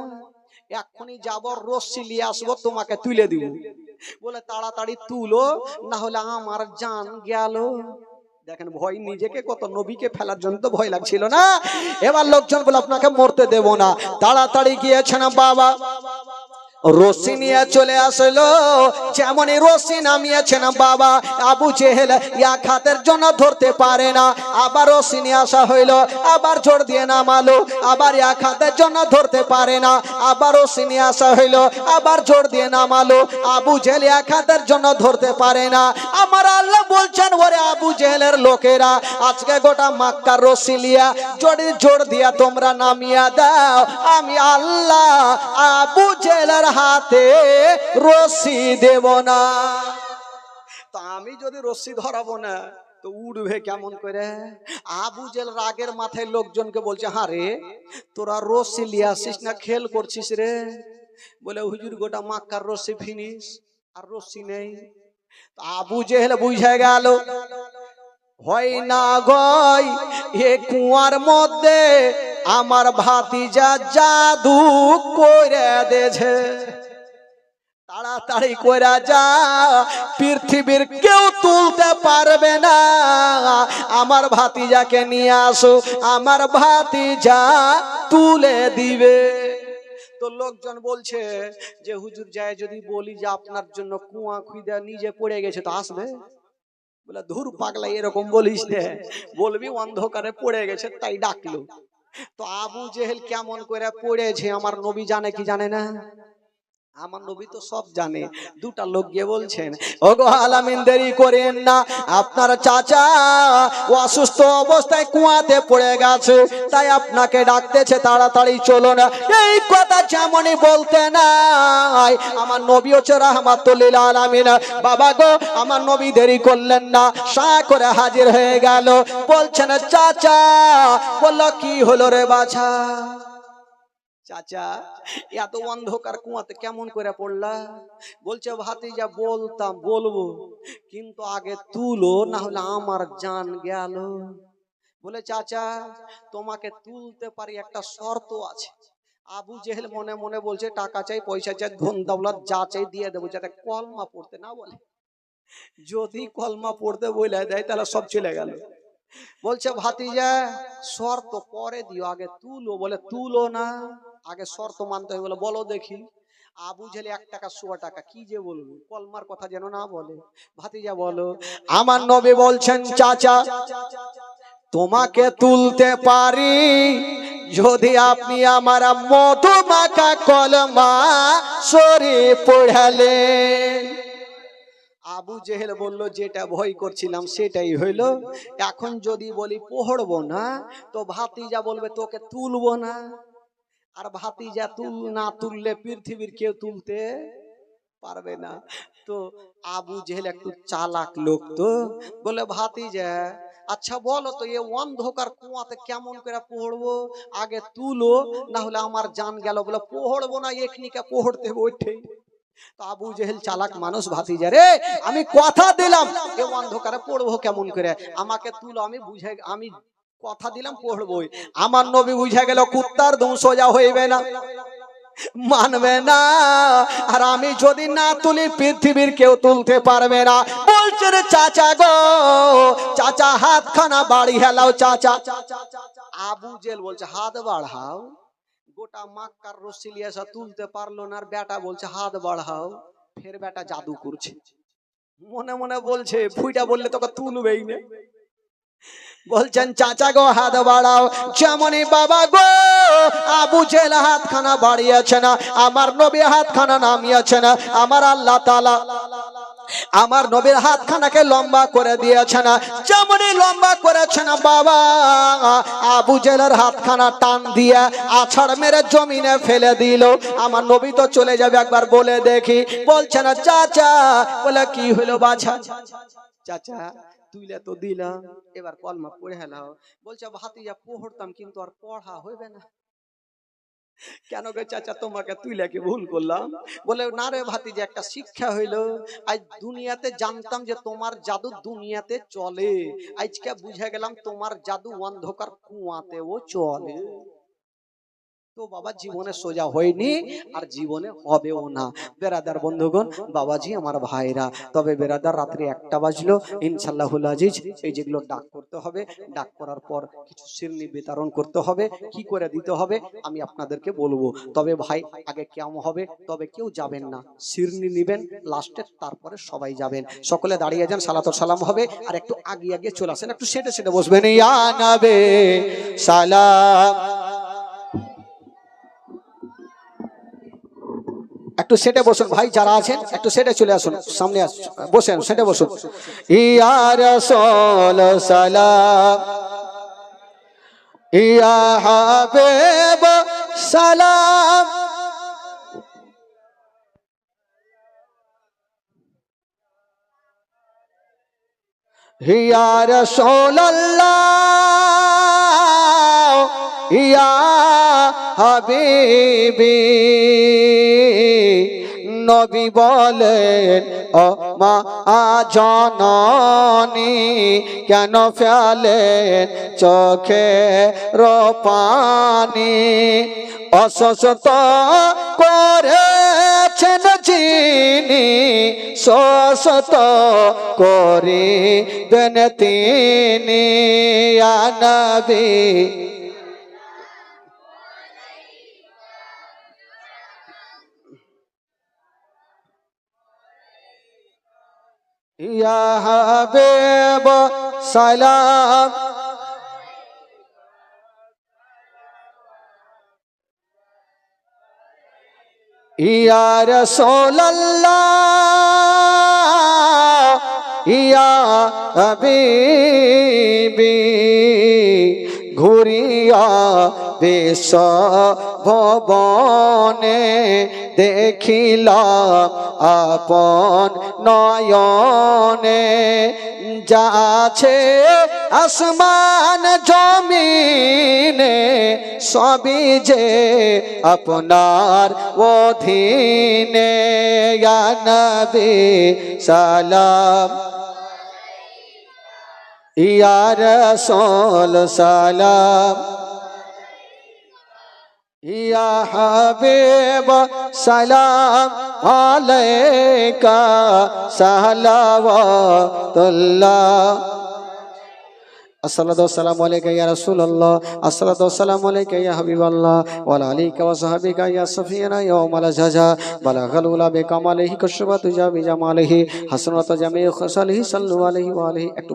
এক্ষুনি যাব, রশ্মি নিয়ে আসবো, তোমাকে তুলে দিব। বলে তাড়াতাড়ি তুলো, না হলে আমার জান গেল। দেখেন ভয়, নিজেকে কত, নবীকে ফেলার জন্য তো ভয় লাগছিল না। এবার লোকজন বলে আপনাকে মরতে দেব না। তাড়াতাড়ি গিয়েছেন বাবা, রশি নিয়ে চলে আসলো। যেমনই রশি নামিয়েছেন বাবা, আবু জেহেল এক হাতের জন্য ধরতে পারে না, আবার রশি নিয়ে আসা হইলো, আবার জোর দিয়ে নামালো, আবার এক হাতের জন্য ধরতে পারে না, আবার রশি নিয়ে আসা হইলো, আবার জোর দিয়ে নামালো। আবু জেহেল এক হাতের জন্য ধরতে পারে না। আমার আল্লাহ বলছেন ওরে আবু জেহেলের লোকেরা, আজকে গোটা মক্কার রশি লিয়া জোরে জোর দিয়া তোমরা নামিয়া দাও, আমি আল্লাহ আবু জেহেলের হাতে রশি দেব না। তো আমি যদি রশি ধরাবো না তো তো উঠবে কেমন করে? আবু জেল রাগের মাথায় লোকজনকে বলছে, হ্যাঁ রে, তোরা রশ্মি লিয়ে আসিস না, খেল করছিস রে? বলে হুজুর গোটা মাক্কার রশ্মি ফিনিশ, আর রশ্মি নেই। আবু জেহেল বুঝে গেল, হয় না গই এ কুয়ার মধ্যে আমার ভাতিজা জাদু করে দেছে, তাড়াতাড়ি করে যা, পৃথিবীর কেউ তুলতে পারবে না, আমার ভাতিজাকে নিয়ে আসো, আমার ভাতিজা তুলে দিবে। তো লোকজন বলছে যে হুজুর যায় যদি বলি যে আপনার জন্য কুয়া খুঁজে নিজে পড়ে গেছে তো আসবে? বলে ধুর পাগলা, এরকম বলিস না, বলবি অন্ধকারে পড়ে গেছে তাই ডাকলো। তো আবু জেহেল কেমন করে পড়েছে আমার নবী জানে কি জানে না? আমার নবী তো সব জানে। দুটা লোক গিয়ে বলছেন, ওগো আলামিন দেরি করেন না, আপনার চাচা অসুস্থ অবস্থায় কুয়াতে পড়ে গেছে, তাই আপনাকে ডাকতেছে, তাড়াতাড়ি চলো না। এই কথা যেমনই বলতে নাই, আমার নবী হচ্ছে রাহমাতুল লিল আলামিন। বাবা গো, আমার নবী দেরি করলেন না, সা করে হাজির হয়ে গেল। বলছেন চাচা, বলল কি হলো রে বাছা? চাচা এত অন্ধকার কুয়াতে কেমন করে পড়লা? বলছে ভাতিজা বলতাম বলবো, কিন্তু আগে তুলো, না হলে আমার জান গেল। বলে চাচা তোমাকে তুলতে পারি, একটা শর্ত আছে। আবু জেহেল মনে মনে বলছে টাকা চাই, পয়সা চাই, ধন দৌলত যা চাই দিয়ে দেবো, যাতে কলমা পড়তে না বলে। যদি কলমা পড়তে বলে দেয় তাহলে সব চলে গেল। বলছে ভাতিজা শর্ত পরে দিও, আগে তুলো। বলে তুলো না, আগে শর্ত মানতে হবে। বলে বলো দেখি। আবু জেহেল 1 টাকা 100 টাকা কি যে বলবো, কলমার কথা যেন না বলে। ভাতিজা বলো। আমার নবী বলছেন চাচা তোমাকে তুলতে পারি যদি আপনি আমার মধু মাখা কলমা শরীফ পড়ালেন। আবু জেহেল বলল যেটা ভয় করছিলাম সেটাই হইল। এখন যদি বলি পড়বো না, তো ভাতিজা বলবে তোকে তুলবো না, আর ভাতিজা না তুললে পৃথিবীর কেউ তুলতে পারবে না। তো আবু জেহেল একটু চালাক লোক, তো বলে ভাতিজা আচ্ছা বলো তো, এ অন্ধকার কুয়াতে কেমন করে পড়বো? আগে তুলো, না হলে আমার জান গেল। বলে পড়বো না, এখনিকে পড়তে ওঠে। তো আবু জেহেল চালাক মানুষ, ভাতিজা রে আমি কথা দিলাম এ অন্ধকারে পড়বো কেমন করে, আমাকে তুলো, আমি কথা দিলাম পড়বই। আমার নবী বুঝে গেল কুত্তার দুম সোজা হইবে না, মানবে না, আর আমি যদি না তুলি পৃথিবীর কেউ তুলতে পারবে না। বলছে রে চাচা গো, চাচা হাতখানা বাড়ি হেলাও চাচা। আবু জেহেল বলছে হাত বাড়াও। গোটা মাক্কার রশ্মি লিয়ে এসে তুলতে পারলো না, আর বেটা বলছে হাত বাড়াও। ফের বেটা জাদু করছে, মনে মনে বলছে ফুইটা বললে তোকে তুলবেই না। বলছেন চাচা গো হাত বাড়াও। যেমনই বাবা গো আবু জেহেল হাতখানা বাড়িয়েছে না, আমার নবী হাতখানা নামিয়েছে না, আমার আল্লাহ তাআলা আমার নবীর হাতখানাকে লম্বা করে দিয়েছে না। যেমনই লম্বা করেছে না বাবা, আবু জেহেলের হাতখানা টান দিয়ে আছাড় মেরে জমিনে ফেলে দিল। আমার নবী তো চলে যাবে, একবার বলে দেখি। বলছে না চাচা, বলে কি হলো বাছা? চাচা তুইলে তো দিলাম, এবার কলমা পড়ে হেলাও। বলছে ভাতিজা পড়তাম কিন্তু আর পড়া হইবে না। কেন গো চাচা তোমাকে তুইলে কি ভুল করলাম? বলে না রে ভাতিজা, একটা শিক্ষা হইলো। আজ দুনিয়াতে জানতাম যে তোমার জাদু দুনিয়াতে চলে, আজকে বুঝে গেলাম তোমার জাদু অন্ধকার কুয়াতেও চলে। তো বাবা জীবনে সোজা হয়নি, আর জীবনে হবেও না। বেরাদার বন্ধুগণ, বাবাজি আমার ভাইরা, তবে বেরাদার রাত্রি 1টা বাজলো, ইনশাআল্লাহুল আজিজ এই যেগুলো ডাক করতে হবে, ডাক করার পর কিছু শিরনি বিতরণ করতে হবে, কি করে দিতে হবে আমি আপনাদেরকে বলবো। তবে ভাই আগে কেমন হবে, তবে কেউ যাবেন না, শিরনি নেবেন লাস্টে, তারপরে সবাই যাবেন। সকলে দাঁড়িয়ে যান, সালাত সালাম হবে, আর একটু আগে আগে চলে আসেন, একটু সেটে সেটে বসবেন। ইয়া নবী সালাম, একটু সেটে বসুন ভাই, যারা আছেন একটু সেটে চলে আসুন, সামনে বসেন, সেটে বসুন। ইয়া রাসূল সালাম, ইয়া হাবিব সালাম, ইয়া রাসূলুল্লাহ ইয়া হাবিবি নবী বলেন ও মা জননী কেন ফেলেন চোখে পানি অসুস্থ করেছেন যিনি সুস্থ করিবেন তিনি ইয়া নবী ইয়া হাবিব সালাম ইয়া রাসূলুল্লাহ ইয়া হাবিবি ঘুরিয়া বিশ্ব ভবনে দেখিলাম আপন নয়নে যা আছে আসমান জমিনে সবই যে আপনার অধীনে ইয়া নবী সালাম ইয়া রাসূল সালাম ইয়া হাবিব সালাম আলাইকা সালাওয়াতুল্লাহ আসসালাতু ওয়াসসালামু আলাইকা ইয়া রাসূলুল্লাহ আসসালাতু ওয়াসসালামু আলাইকা ইয়া হাবিবাল্লাহ ওয়া আলা আলিকা ওয়া সাহবিকা ইয়া সাফিয়ানা ইয়াউমাল জাজা বালাগাল উলা বিকামালিহি কাশফাতু জামি জামালিহি হাসনাতু জামি খাসালিহি সাল্লু আলাইহি ওয়া আলিহি একটু